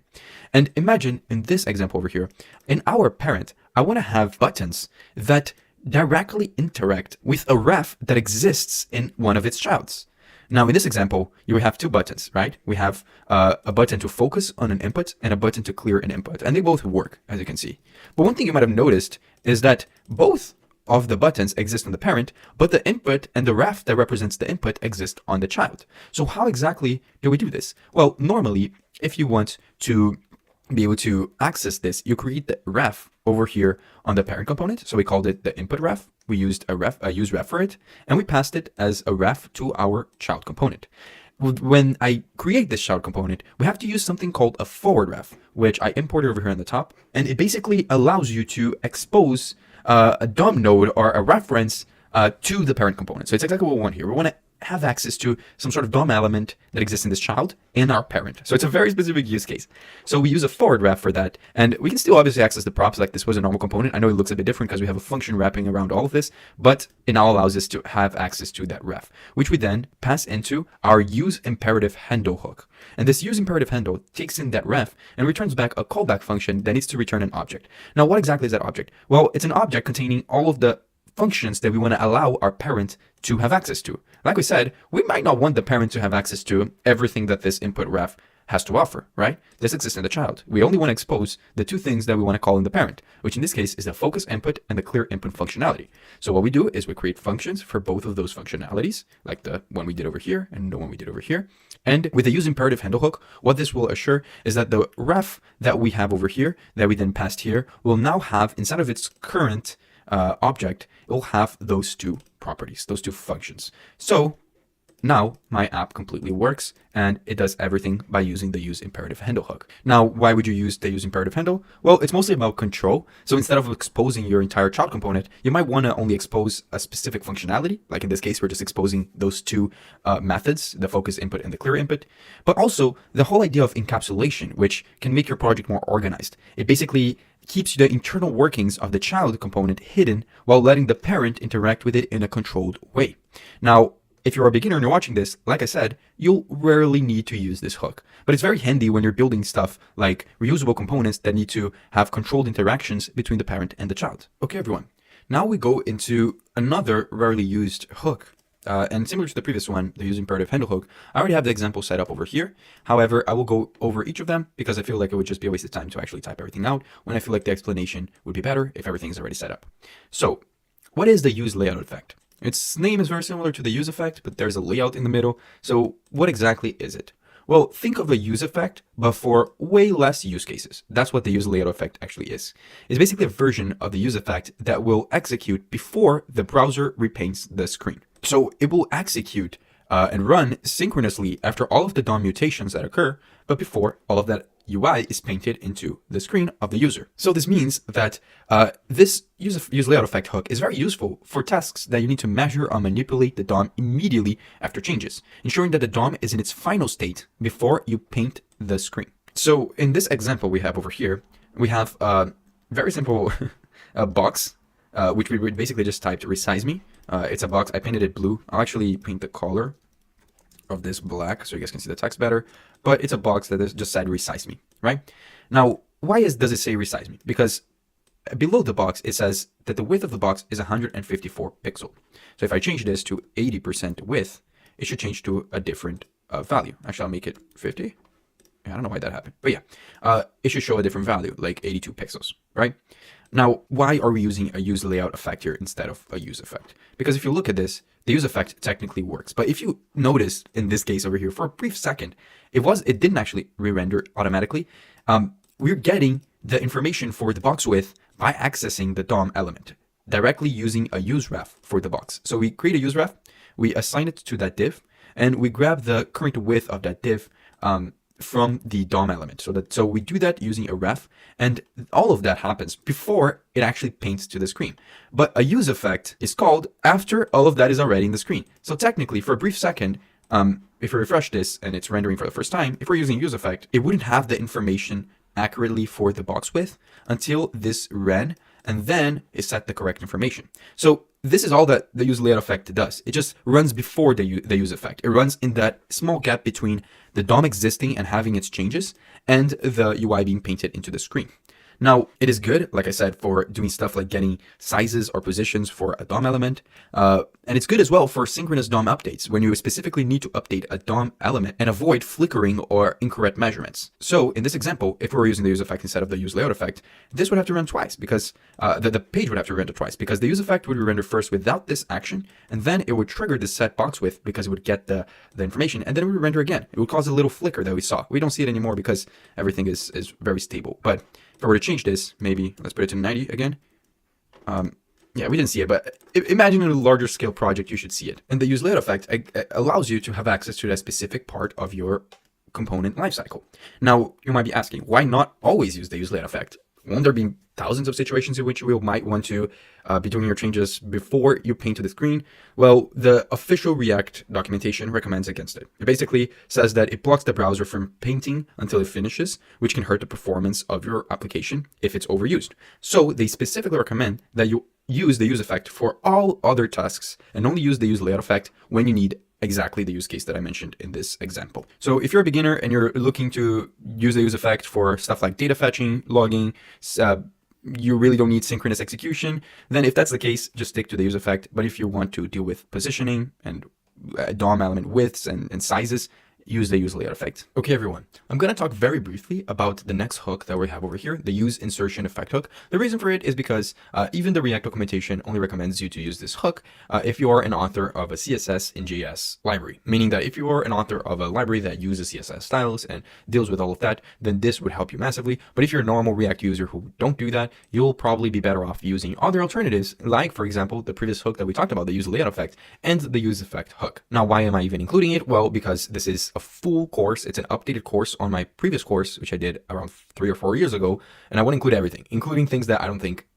And imagine in this example over here, in our parent, I want to have buttons that directly interact with a ref that exists in one of its childs. Now, in this example, you have two buttons, right? We have a button to focus on an input and a button to clear an input, and they both work, as you can see. But one thing you might have noticed is that both of the buttons exist on the parent, but the input and the ref that represents the input exist on the child. So how exactly do we do this? Well, normally, if you want to be able to access this, you create the ref over here on the parent component. So we called it the input ref. We used a use ref for it, and we passed it as a ref to our child component. when I create this child component, we have to use something called a forward ref, which I imported over here on the top. And it basically allows you to expose a DOM node or a reference to the parent component. So it's exactly what we want here. We want to have access to some sort of DOM element that exists in this child and our parent. So it's a very specific use case. So we use a forward ref for that. And we can still obviously access the props like this was a normal component. I know it looks a bit different because we have a function wrapping around all of this, but it now allows us to have access to that ref, which we then pass into our use imperative handle hook. And this use imperative handle takes in that ref and returns back a callback function that needs to return an object. Now, what exactly is that object? Well, it's an object containing all of the functions that we want to allow our parent to have access to. Like we said, we might not want the parent to have access to everything that this input ref has to offer, right? This exists in the child. We only want to expose the two things that we want to call in the parent, which in this case is the focus input and the clear input functionality. So what we do is we create functions for both of those functionalities, like the one we did over here and the one we did over here. And with the use imperative handle hook, what this will assure is that the ref that we have over here, that we then passed here, will now have, inside of its current object, it will have those two properties, those two functions. So now my app completely works and it does everything by using the use imperative handle hook. Now, why would you use the use imperative handle? Well, it's mostly about control. So instead of exposing your entire child component, you might want to only expose a specific functionality. Like in this case, we're just exposing those two methods, the focus input and the clear input, but also the whole idea of encapsulation, which can make your project more organized. It basically keeps the internal workings of the child component hidden while letting the parent interact with it in a controlled way. Now, if you're a beginner and you're watching this, like I said, you'll rarely need to use this hook. But it's very handy when you're building stuff like reusable components that need to have controlled interactions between the parent and the child. Okay, everyone. Now we go into another rarely used hook. And similar to the previous one, the use imperative handle hook, I already have the example set up over here. However, I will go over each of them because I feel like it would just be a waste of time to actually type everything out when I feel like the explanation would be better if everything is already set up. So what is the use layout effect? Its name is very similar to the use effect, but there's a layout in the middle. So what exactly is it? Well, think of a use effect, but for way less use cases. That's what the use layout effect actually is. It's basically a version of the use effect that will execute before the browser repaints the screen. So it will execute and run synchronously after all of the DOM mutations that occur, but before all of that UI is painted into the screen of the user. So this means that this use layout effect hook is very useful for tasks that you need to measure or manipulate the DOM immediately after changes, ensuring that the DOM is in its final state before you paint the screen. So in this example we have over here, we have a very simple box, which we would basically just type to resize me. It's a box. I painted it blue. I'll actually paint the color of this black so you guys can see the text better. But it's a box that is just said resize me, right? Now, why does it say resize me? Because below the box, it says that the width of the box is 154 pixel. So if I change this to 80% width, it should change to a different value. Actually, I'll make it 50. I don't know why that happened, but yeah, it should show a different value, like 82 pixels, right? Now, why are we using a use layout effect here instead of a use effect? Because if you look at this, the use effect technically works. But if you notice in this case over here, for a brief second, it didn't actually re-render automatically. We're getting the information for the box width by accessing the DOM element, directly using a use ref for the box. So we create a use ref, we assign it to that div, and we grab the current width of that div from the DOM element. So we do that using a ref, and all of that happens before it actually paints to the screen. But a use effect is called after all of that is already in the screen. So technically, for a brief second, if we refresh this and it's rendering for the first time, if we're using a use effect, it wouldn't have the information accurately for the box width until this ran, and then it set the correct information. So this is all that the use layout effect does. It just runs before the use effect. It runs in that small gap between the DOM existing and having its changes and the UI being painted into the screen. Now, it is good, like I said, for doing stuff like getting sizes or positions for a DOM element. And it's good as well for synchronous DOM updates when you specifically need to update a DOM element and avoid flickering or incorrect measurements. So in this example, if we were using the use effect instead of the use layout effect, this would have to run twice because the page would have to render twice because the use effect would render first without this action, and then it would trigger the set box width because it would get the information, and then it would render again. It would cause a little flicker that we saw. We don't see it anymore because everything is very stable. But if I were to change this, maybe let's put it to 90 again. Yeah, we didn't see it, but imagine in a larger scale project, you should see it. And the use layout effect allows you to have access to that specific part of your component lifecycle. Now, you might be asking, why not always use the use layout effect? Won't there be thousands of situations in which you might want to be doing your changes before you paint to the screen? Well, the official React documentation recommends against it. It basically says that it blocks the browser from painting until it finishes, which can hurt the performance of your application if it's overused. So they specifically recommend that you use the use effect for all other tasks and only use the use layout effect when you need exactly the use case that I mentioned in this example. So if you're a beginner and you're looking to use the use effect for stuff like data fetching, logging, you really don't need synchronous execution, then if that's the case, just stick to the use effect. But if you want to deal with positioning and DOM element widths and sizes, use the use layout effect. Okay, everyone, I'm going to talk very briefly about the next hook that we have over here, the use insertion effect hook. The reason for it is because even the React documentation only recommends you to use this hook if you are an author of a CSS in JS library, meaning that if you are an author of a library that uses CSS styles and deals with all of that, then this would help you massively. But if you're a normal React user who don't do that, you'll probably be better off using other alternatives, like, for example, the previous hook that we talked about, the use layout effect, and the use effect hook. Now, why am I even including it? Well, because this is a full course. It's an updated course on my previous course, which I did around 3 or 4 years ago. And I want to include everything, including things that I don't think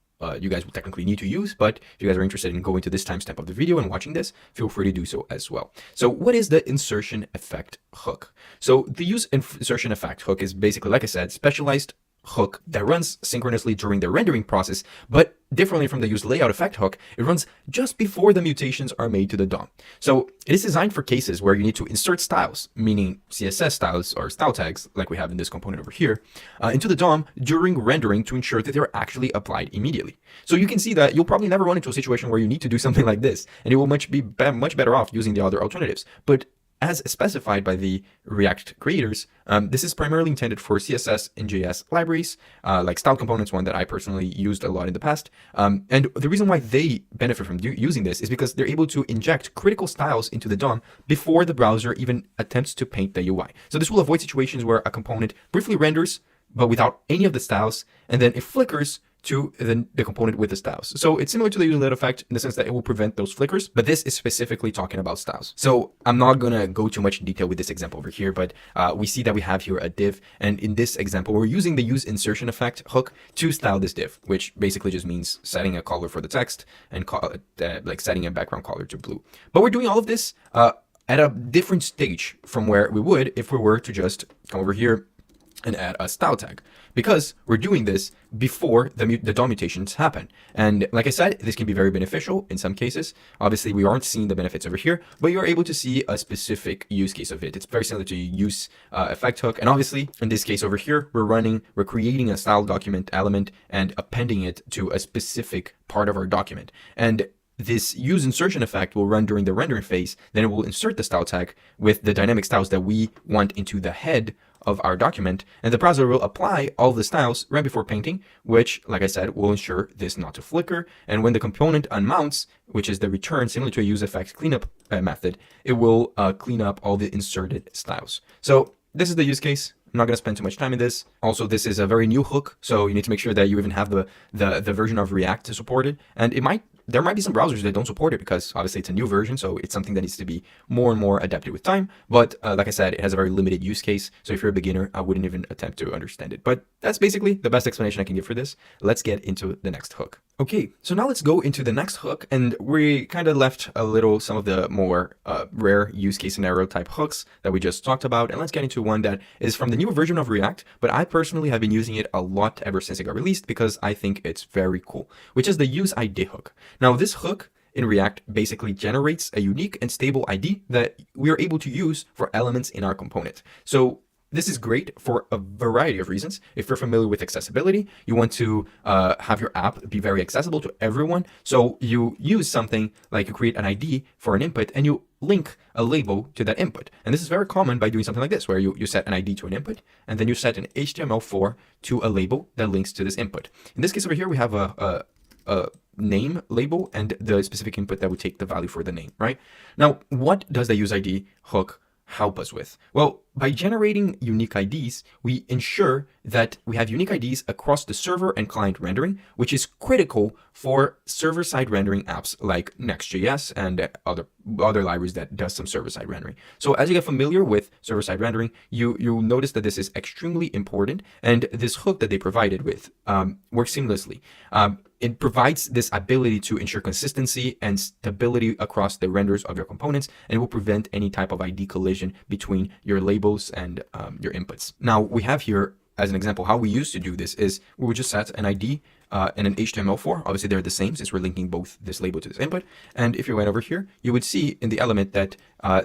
you guys will technically need to use. But if you guys are interested in going to this timestamp of the video and watching this, feel free to do so as well. So what is the insertion effect hook? So the use insertion effect hook is basically, like I said, specialized hook that runs synchronously during the rendering process, but differently from the use layout effect hook, it runs just before the mutations are made to the DOM. So it is designed for cases where you need to insert styles, meaning CSS styles or style tags, like we have in this component over here, into the DOM during rendering to ensure that they're actually applied immediately. So you can see that you'll probably never run into a situation where you need to do something like this, and you will be much better off using the other alternatives. But as specified by the React creators, this is primarily intended for CSS and JS libraries, like style components, one that I personally used a lot in the past. And the reason why they benefit from using this is because they're able to inject critical styles into the DOM before the browser even attempts to paint the UI. So this will avoid situations where a component briefly renders, but without any of the styles, and then it flickers to the component with the styles. So it's similar to the use layout effect in the sense that it will prevent those flickers, but this is specifically talking about styles. So I'm not gonna go too much in detail with this example over here, but we see that we have here a div, and in this example, we're using the use insertion effect hook to style this div, which basically just means setting a color for the text and like setting a background color to blue. But we're doing all of this at a different stage from where we would if we were to just come over here and add a style tag, because we're doing this before the DOM mutations happen. And like I said, this can be very beneficial in some cases. Obviously, we aren't seeing the benefits over here, but you're able to see a specific use case of it. It's very similar to use effect hook. And obviously, in this case over here, we're creating a style document element and appending it to a specific part of our document. And this use insertion effect will run during the rendering phase. Then it will insert the style tag with the dynamic styles that we want into the head of our document, and the browser will apply all the styles right before painting, which, like I said, will ensure this not to flicker. And when the component unmounts, which is the return similar to a use effect cleanup method, it will clean up all the inserted styles. So this is the use case. I'm not going to spend too much time in this. Also, this is a very new hook, so you need to make sure that you even have the version of React to support it. And there might be some browsers that don't support it because obviously it's a new version, so it's something that needs to be more and more adapted with time. But like I said, it has a very limited use case, so if you're a beginner, I wouldn't even attempt to understand it. But that's basically the best explanation I can give for this. Let's get into the next hook. Okay, so now let's go into the next hook, and we kind of left some of the more rare use case scenario type hooks that we just talked about, and let's get into one that is from the newer version of React, but I personally have been using it a lot ever since it got released because I think it's very cool, which is the use ID hook. Now this hook in React basically generates a unique and stable ID that we are able to use for elements in our component. So this is great for a variety of reasons. If you're familiar with accessibility, you want to have your app be very accessible to everyone. So you use something like you create an ID for an input and you link a label to that input. And this is very common by doing something like this, where you set an ID to an input and then you set an HTML4 to a label that links to this input. In this case over here, we have a name label and the specific input that would take the value for the name, right? Now, what does the use ID hook help us with? Well, by generating unique IDs, we ensure that we have unique IDs across the server and client rendering, which is critical for server-side rendering apps like Next.js and other libraries that does some server-side rendering. So as you get familiar with server-side rendering, you'll notice that this is extremely important, and this hook that they provided with works seamlessly. It provides this ability to ensure consistency and stability across the renders of your components, and it will prevent any type of ID collision between your labels and your inputs. Now, we have here, as an example, how we used to do this is we would just set an ID and an HTML4. Obviously, they're the same since we're linking both this label to this input. And if you went over here, you would see in the element that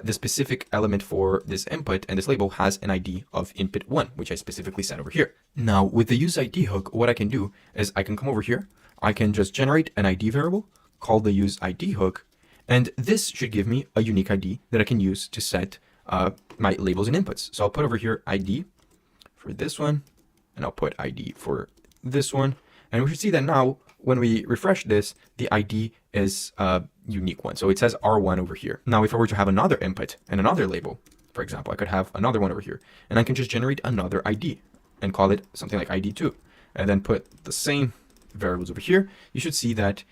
the specific element for this input and this label has an ID of input1, which I specifically set over here. Now, with the useID hook, what I can do is I can come over here. I can just generate an ID variable called the useID hook, and this should give me a unique ID that I can use to set my labels and inputs. So I'll put over here ID for this one, and I'll put ID for this one, and we should see that now when we refresh this, the ID is a unique one. So it says R1 over here. Now, if I were to have another input and another label, for example, I could have another one over here, and I can just generate another ID and call it something like ID2, and then put the same variables over here. You should see that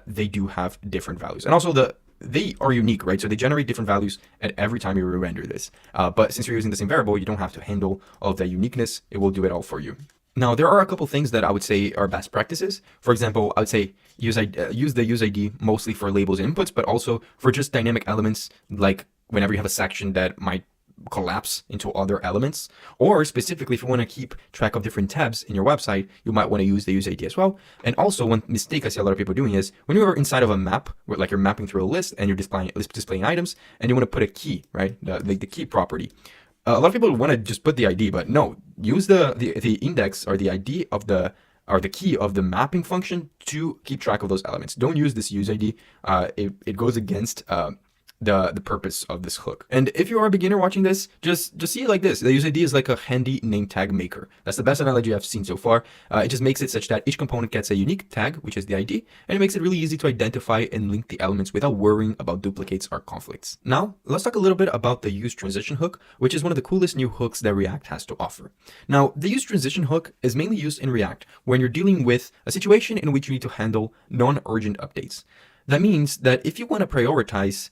they do have different values, and also they are unique, right? So they generate different values at every time you render this. But since you're using the same variable, you don't have to handle all of that uniqueness. It will do it all for you. Now, there are a couple things that I would say are best practices. For example, I would say use the useID mostly for labels and inputs, but also for just dynamic elements, like whenever you have a section that might collapse into other elements, or specifically if you want to keep track of different tabs in your website, you might want to use the useID as well. And also, one mistake I see a lot of people doing is when you're inside of a map, where like you're mapping through a list and you're displaying items, and you want to put a key, right? The key property. A lot of people want to just put the ID, but no, use the index or the ID of the key of the mapping function to keep track of those elements. Don't use this useID. It goes against the purpose of this hook. And if you are a beginner watching this, just see it like this. The useID is like a handy name tag maker. That's the best analogy I've seen so far. It just makes it such that each component gets a unique tag, which is the ID, and it makes it really easy to identify and link the elements without worrying about duplicates or conflicts. Now, let's talk a little bit about the use transition hook, which is one of the coolest new hooks that React has to offer. Now, the use transition hook is mainly used in React when you're dealing with a situation in which you need to handle non-urgent updates. That means that if you want to prioritize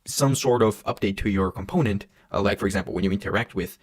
some sort of update to your component, like for example, when you interact with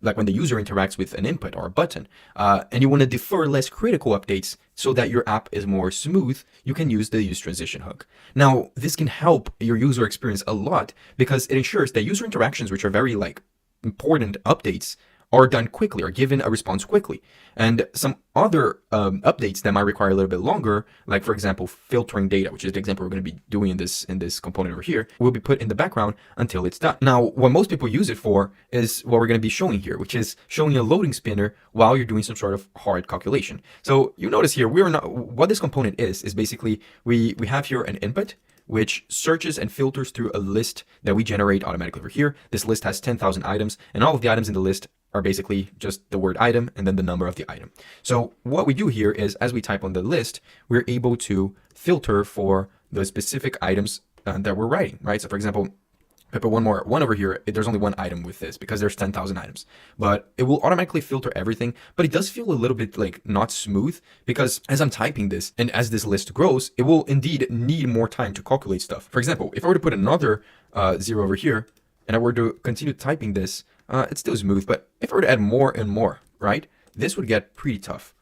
like when the user interacts with an input or a button, and you want to defer less critical updates so that your app is more smooth, you can use the use transition hook. Now, this can help your user experience a lot because it ensures that user interactions, which are very like important updates, are done quickly or given a response quickly. And some other updates that might require a little bit longer, like for example, filtering data, which is the example we're going to be doing in this component over here, will be put in the background until it's done. Now, what most people use it for is what we're going to be showing here, which is showing a loading spinner while you're doing some sort of hard calculation. So you notice here, what this component is basically we have here an input, which searches and filters through a list that we generate automatically over here. This list has 10,000 items, and all of the items in the list are basically just the word item and then the number of the item. So what we do here is, as we type on the list, we're able to filter for the specific items that we're writing, right? So for example, if I put one over here, there's only one item with this because there's 10,000 items, but it will automatically filter everything. But it does feel a little bit like not smooth because as I'm typing this and as this list grows, it will indeed need more time to calculate stuff. For example, if I were to put another 0 over here and I were to continue typing this, it's still smooth, but if I were to add more and more, right, this would get pretty tough.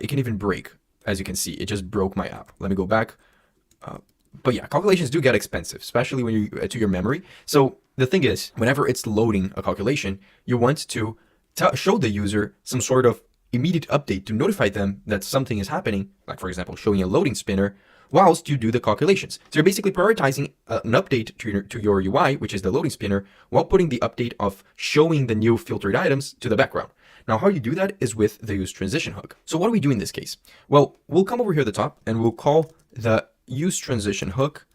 It can even break, as you can see. It just broke my app. Let me go back. But yeah, calculations do get expensive, especially when you to your memory. So the thing is, whenever it's loading a calculation, you want to show the user some sort of immediate update to notify them that something is happening, like for example, showing a loading spinner whilst you do the calculations. So you're basically prioritizing an update to your UI, which is the loading spinner, while putting the update of showing the new filtered items to the background. Now, how you do that is with the use transition hook. So what do we do in this case? Well, we'll come over here at the top and we'll call the use transition hook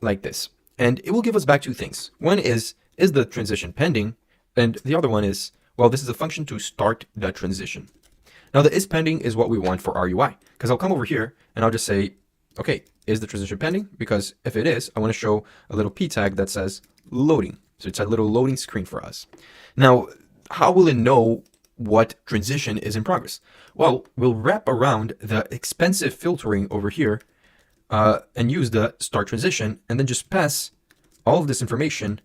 like this. And it will give us back two things. One is the transition pending? And the other one is, well, this is a function to start the transition. Now, the is pending is what we want for our UI, because I'll come over here and I'll just say, okay, is the transition pending? Because if it is, I want to show a little p tag that says loading. So it's a little loading screen for us. Now, how will it know what transition is in progress? Well, we'll wrap around the expensive filtering over here and use the start transition, and then just pass all of this information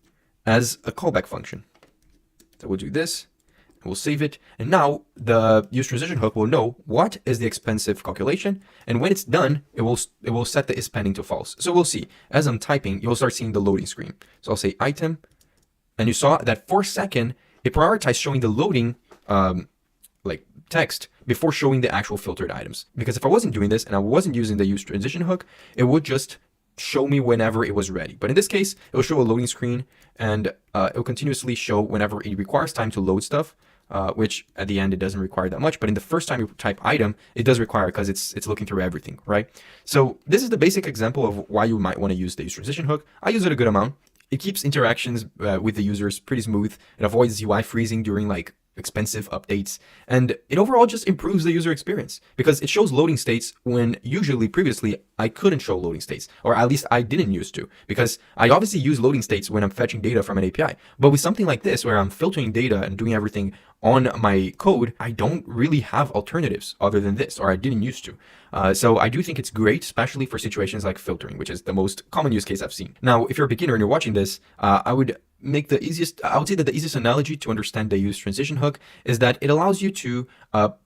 as a callback function. So we'll do this, and we'll save it, and now the use transition hook will know what is the expensive calculation, and when it's done, it will set the is pending to false. So we'll see, as I'm typing, you'll start seeing the loading screen. So I'll say item, and you saw that for a second, it prioritized showing the loading like text before showing the actual filtered items. Because if I wasn't doing this and I wasn't using the use transition hook, it would just show me whenever it was ready. But in this case, it will show a loading screen, and it will continuously show whenever it requires time to load stuff, which at the end it doesn't require that much. But in the first time you type item, it does require, because it's looking through everything, right? So this is the basic example of why you might want to use the use transition hook. I use it a good amount. It keeps interactions with the users pretty smooth. It avoids UI freezing during like expensive updates, and it overall just improves the user experience because it shows loading states when usually previously I couldn't show loading states, or at least I didn't used to, because I obviously use loading states when I'm fetching data from an API. But with something like this, where I'm filtering data and doing everything on my code, I don't really have alternatives other than this, or I didn't used to. So I do think it's great, especially for situations like filtering, which is the most common use case I've seen. Now, if you're a beginner and you're watching this, I would say that the easiest analogy to understand the use transition hook is that it allows you to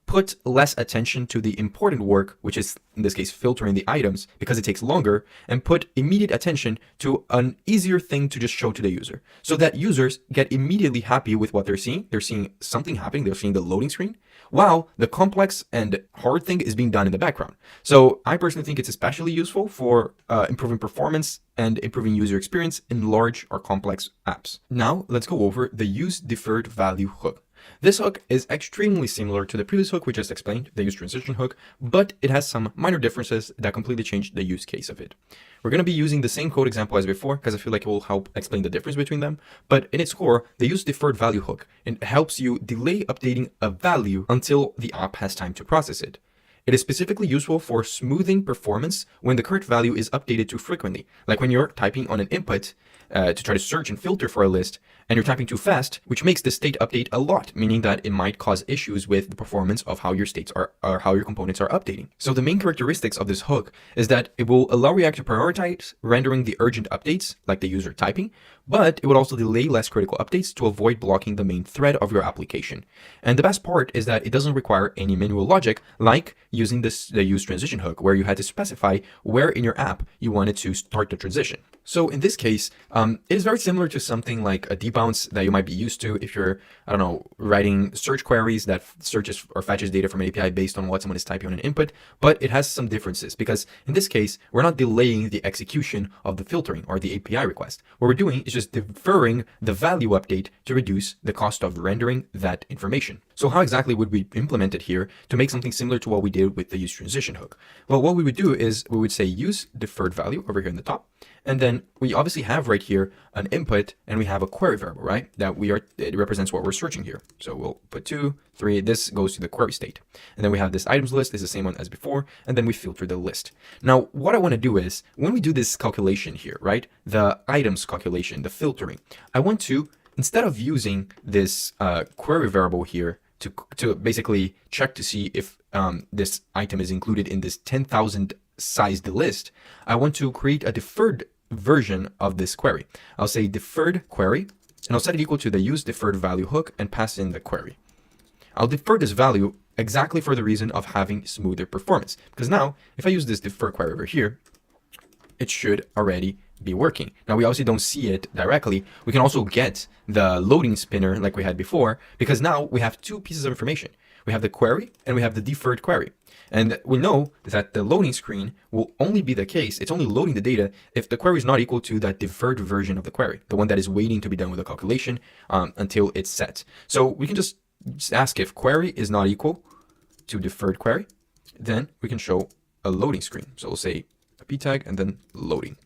put less attention to the important work, which is in this case filtering the items because it takes longer, and put immediate attention to an easier thing to just show to the user, so that users get immediately happy with what they're seeing. They're seeing something happening, they're seeing the loading screen, while the complex and hard thing is being done in the background. So I personally think it's especially useful for improving performance and improving user experience in large or complex apps. Now let's go over the use deferred value hook. This hook is extremely similar to the previous hook we just explained, the use transition hook, but it has some minor differences that completely change the use case of it. We're going to be using the same code example as before because I feel like it will help explain the difference between them, but in its core, the use deferred value hook, it helps you delay updating a value until the app has time to process it. It is specifically useful for smoothing performance when the current value is updated too frequently, like when you're typing on an input to try to search and filter for a list, and you're typing too fast, which makes the state update a lot, meaning that it might cause issues with the performance of how your states are, or how your components are updating. So the main characteristics of this hook is that it will allow React to prioritize rendering the urgent updates, like the user typing, but it would also delay less critical updates to avoid blocking the main thread of your application. And the best part is that it doesn't require any manual logic, like using the use transition hook, where you had to specify where in your app you wanted to start the transition. So in this case, it is very similar to something like a debounce that you might be used to if you're, I don't know, writing search queries that searches or fetches data from an API based on what someone is typing on an input, but it has some differences because in this case, we're not delaying the execution of the filtering or the API request. What we're doing is just deferring the value update to reduce the cost of rendering that information. So how exactly would we implement it here to make something similar to what we did with the use transition hook? Well, what we would do is we would say use deferred value over here in the top. And then we obviously have right here an input and we have a query variable, right? It represents what we're searching here. So we'll put 2, 3, this goes to the query state. And then we have this items list is the same one as before. And then we filter the list. Now, what I want to do is when we do this calculation here, right? The items calculation, the filtering, I want to, instead of using this query variable here to basically check to see if this item is included in this 10,000 sized list, I want to create a deferred version of this query. I'll say deferred query, and I'll set it equal to the use deferred value hook and pass in the query. I'll defer this value exactly for the reason of having smoother performance, because now if I use this defer query over here, it should already be working. Now we obviously don't see it directly. We can also get the loading spinner like we had before, because now we have two pieces of information. We have the query and we have the deferred query. And we know that the loading screen will only be the case, it's only loading the data if the query is not equal to that deferred version of the query, the one that is waiting to be done with the calculation until it's set. So we can just ask if query is not equal to deferred query, then we can show a loading screen. So we'll say a p tag and then loading.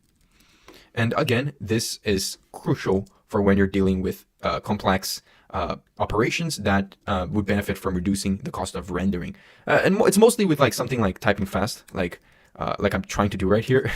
And again, this is crucial for when you're dealing with complex operations that would benefit from reducing the cost of rendering. And it's mostly with like something like typing fast, like I'm trying to do right here,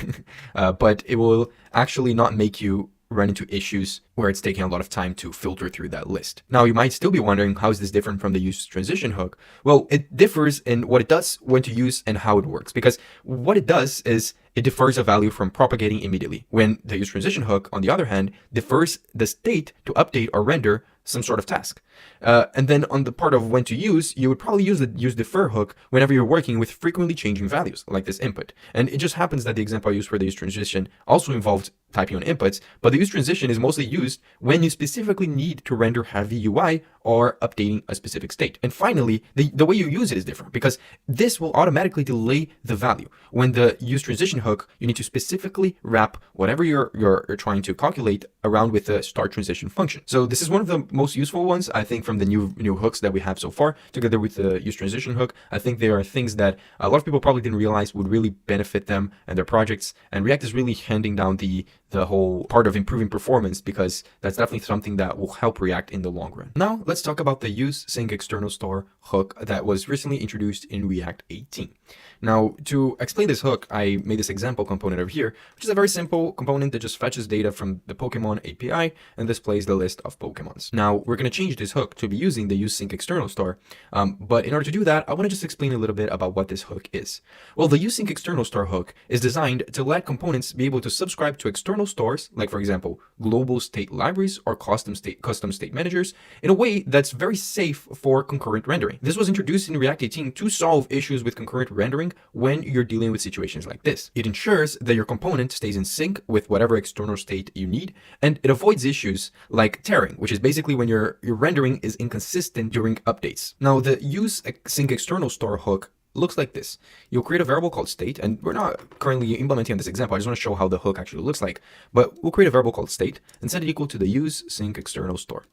but it will actually not make you run into issues where it's taking a lot of time to filter through that list. Now, you might still be wondering, how is this different from the use transition hook? Well, it differs in what it does, when to use, and how it works. Because what it does is it defers a value from propagating immediately, when the use transition hook, on the other hand, defers the state to update or render some sort of task. And then on the part of when to use, you would probably use the use defer hook whenever you're working with frequently changing values, like this input. And it just happens that the example I used for the use transition also involved typing on inputs, but the use transition is mostly used when you specifically need to render heavy UI or updating a specific state. And finally, the way you use it is different, because this will automatically delay the value. When the use transition hook, you need to specifically wrap whatever you're trying to calculate around with the start transition function. So this is one of the most useful ones, I think, from the new hooks that we have so far, together with the use transition hook. I think there are things that a lot of people probably didn't realize would really benefit them and their projects. And React is really handing down the whole part of improving performance, because that's definitely something that will help React in the long run. Now, let's talk about the use sync external store hook that was recently introduced in React 18. Now, to explain this hook, I made this example component over here, which is a very simple component that just fetches data from the Pokemon API and displays the list of Pokemons. Now, we're going to change this hook to be using the use sync external store. But in order to do that, I want to just explain a little bit about what this hook is. Well, the use sync external store hook is designed to let components be able to subscribe to external stores, like for example, global state libraries or custom state managers, in a way that's very safe for concurrent rendering. This was introduced in React 18 to solve issues with concurrent rendering when you're dealing with situations like this. It ensures that your component stays in sync with whatever external state you need, and it avoids issues like tearing, which is basically when your rendering is inconsistent during updates. Now, the use sync external store hook looks like this. You'll create a variable called state, and we're not currently implementing on this example. I just want to show how the hook actually looks like. But we'll create a variable called state and set it equal to the use sync external store.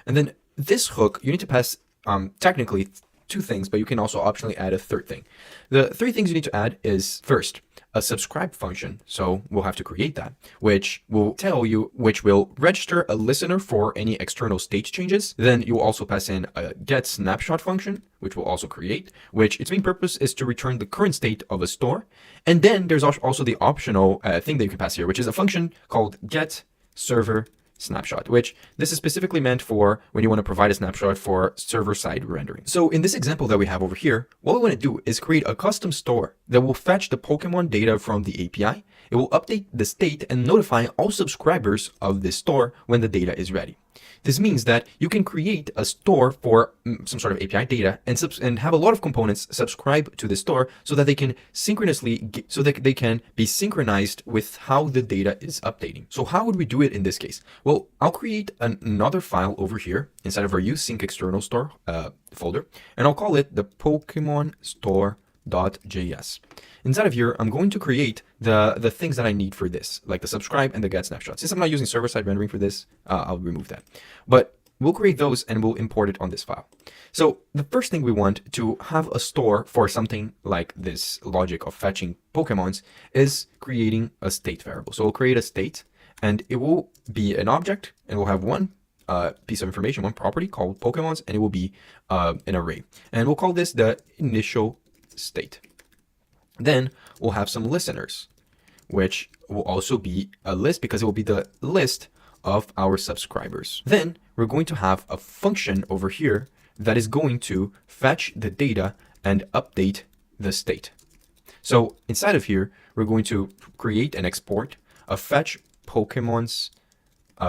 And then this hook, you need to pass technically two things, but you can also optionally add a third thing. The three things you need to add is, first, a subscribe function. So we'll have to create that, which will register a listener for any external state changes. Then you'll also pass in a get snapshot function, which will also create, which its main purpose is to return the current state of a store. And then there's also the optional thing that you can pass here, which is a function called get server snapshot, which this is specifically meant for when you want to provide a snapshot for server-side rendering. So in this example that we have over here, what we want to do is create a custom store that will fetch the Pokemon data from the API. It will update the state and notify all subscribers of this store when the data is ready. This means that you can create a store for some sort of API data and have a lot of components subscribe to the store so that they can be synchronized with how the data is updating. So how would we do it in this case? Well, I'll create another file over here inside of our use sync external store folder, and I'll call it the Pokemon store.js. Inside of here, I'm going to create the things that I need for this, like the subscribe and the get snapshot. Since I'm not using server-side rendering for this, I'll remove that. But we'll create those and we'll import it on this file. So the first thing we want to have a store for something like this logic of fetching Pokemons is creating a state variable. So we'll create a state, and it will be an object, and we'll have one piece of information, one property called Pokemons, and it will be an array. And we'll call this the initial state. Then we'll have some listeners, which will also be a list because it will be the list of our subscribers. Then we're going to have a function over here that is going to fetch the data and update the state. So inside of here, we're going to create and export a fetch Pokemon's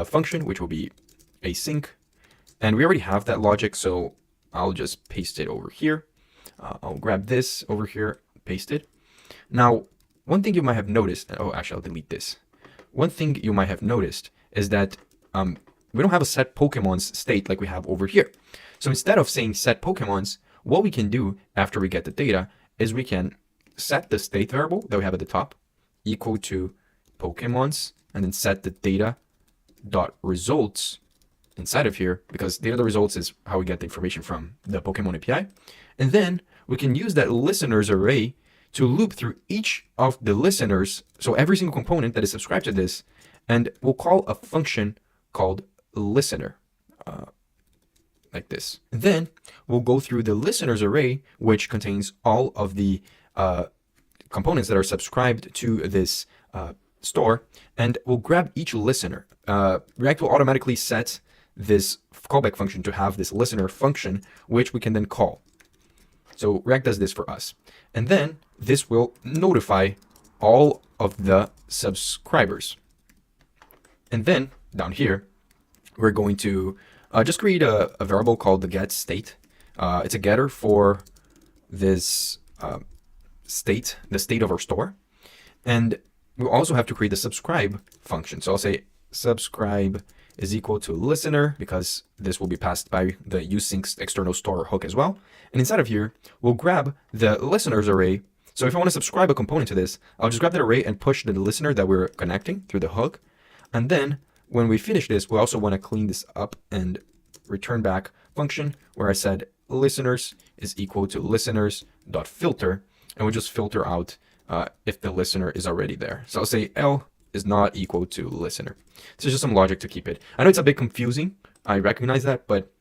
function, which will be async. And we already have that logic, so I'll just paste it over here. I'll grab this over here, paste it. Now, one thing you might have noticed, I'll delete this. One thing you might have noticed is that we don't have a set Pokemon's state like we have over here. So instead of saying set Pokemon's, what we can do after we get the data is we can set the state variable that we have at the top equal to Pokemon's, and then set the data dot results inside of here, because data dot results is how we get the information from the Pokemon API. And then we can use that listeners array to loop through each of the listeners, so every single component that is subscribed to this, and we'll call a function called listener, like this. And then we'll go through the listeners array, which contains all of the components that are subscribed to this store, and we'll grab each listener. React will automatically set this callback function to have this listener function, which we can then call. So React does this for us. And then this will notify all of the subscribers. And then down here, we're going to just create a variable called the get state. It's a getter for this state, the state of our store. And we'll also have to create the subscribe function. So I'll say subscribe is equal to listener, because this will be passed by the useSync external store hook as well. And inside of here, we'll grab the listeners array. So if I want to subscribe a component to this, I'll just grab that array and push the listener that we're connecting through the hook. And then when we finish this, we also want to clean this up and return back function where I said listeners is equal to listeners.filter, and we'll just filter out if the listener is already there. So I'll say L is not equal to listener. This is just some logic to keep it. I know it's a bit confusing. I recognize that, but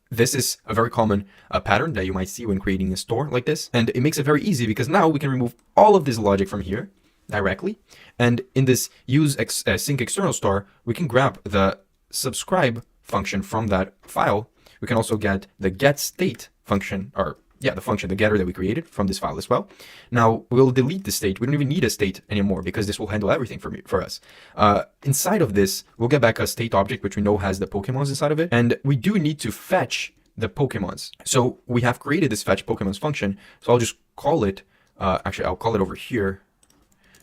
this is a very common pattern that you might see when creating a store like this. And it makes it very easy because now we can remove all of this logic from here directly. And in this use sync external store, we can grab the subscribe function from that file. We can also get the get state function, or the function, the getter that we created from this file as well. Now we'll delete the state. We don't even need a state anymore because this will handle everything for us. Inside of this, we'll get back a state object, which we know has the Pokemons inside of it. And we do need to fetch the Pokemons. So we have created this fetch Pokemons function. So I'll just call it, actually I'll call it over here,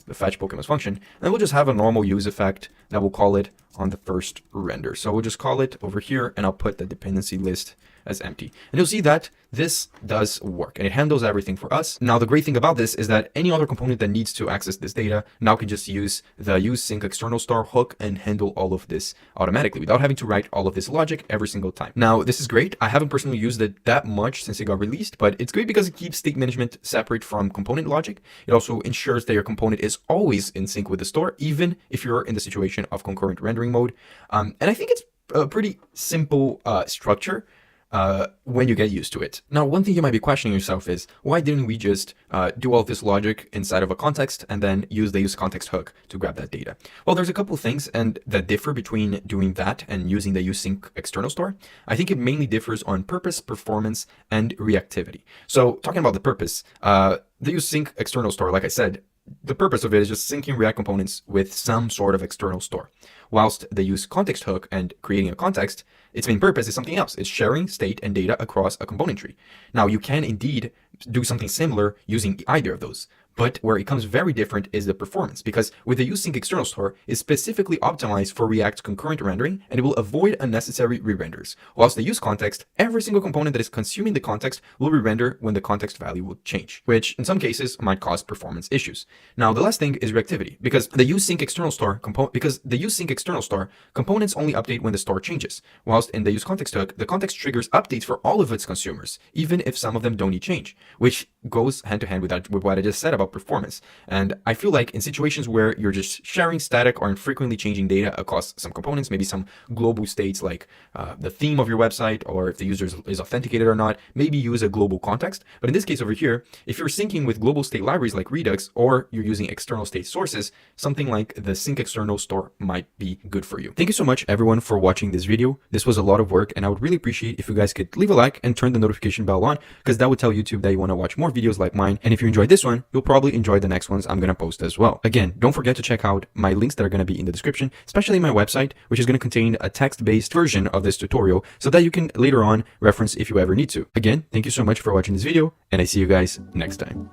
the fetch Pokemons function. And we'll just have a normal use effect that we'll call it on the first render. So we'll just call it over here, and I'll put the dependency list as empty. And you'll see that this does work and it handles everything for us. Now, the great thing about this is that any other component that needs to access this data now can just use the use sync external store hook and handle all of this automatically without having to write all of this logic every single time. Now, this is great. I haven't personally used it that much since it got released, but it's great because it keeps state management separate from component logic. It also ensures that your component is always in sync with the store, even if you're in the situation of concurrent rendering mode. And I think it's a pretty simple structure when you get used to it. Now, one thing you might be questioning yourself is, why didn't we just do all this logic inside of a context and then use the use context hook to grab that data? Well, there's a couple of things and that differ between doing that and using the use sync external store. I think it mainly differs on purpose, performance, and reactivity. So talking about the purpose, the use sync external store, like I said, the purpose of it is just syncing React components with some sort of external store. Whilst the use context hook and creating a context, its main purpose is something else. It's sharing state and data across a component tree. Now, you can indeed do something similar using either of those. But where it becomes very different is the performance, because with the useSync external store, it's specifically optimized for React concurrent rendering, and it will avoid unnecessary re-renders. Whilst the use context, every single component that is consuming the context will re-render when the context value will change, which in some cases might cause performance issues. Now, the last thing is reactivity, because the useSync external store components only update when the store changes, whilst in the use context hook, the context triggers updates for all of its consumers, even if some of them don't need change, which goes hand to hand with what I just said about performance. And I feel like in situations where you're just sharing static or infrequently changing data across some components, maybe some global states like the theme of your website, or if the user is authenticated or not, maybe use a global context. But in this case over here, if you're syncing with global state libraries like Redux, or you're using external state sources, something like the sync external store might be good for you. Thank you so much everyone for watching this video. This was a lot of work, and I would really appreciate if you guys could leave a like and turn the notification bell on, because that would tell YouTube that you want to watch more videos like mine. And if you enjoyed this one, you'll probably enjoy the next ones I'm going to post as well. Again, don't forget to check out my links that are going to be in the description, especially my website, which is going to contain a text-based version of this tutorial so that you can later on reference if you ever need to. Again, thank you so much for watching this video, and I see you guys next time.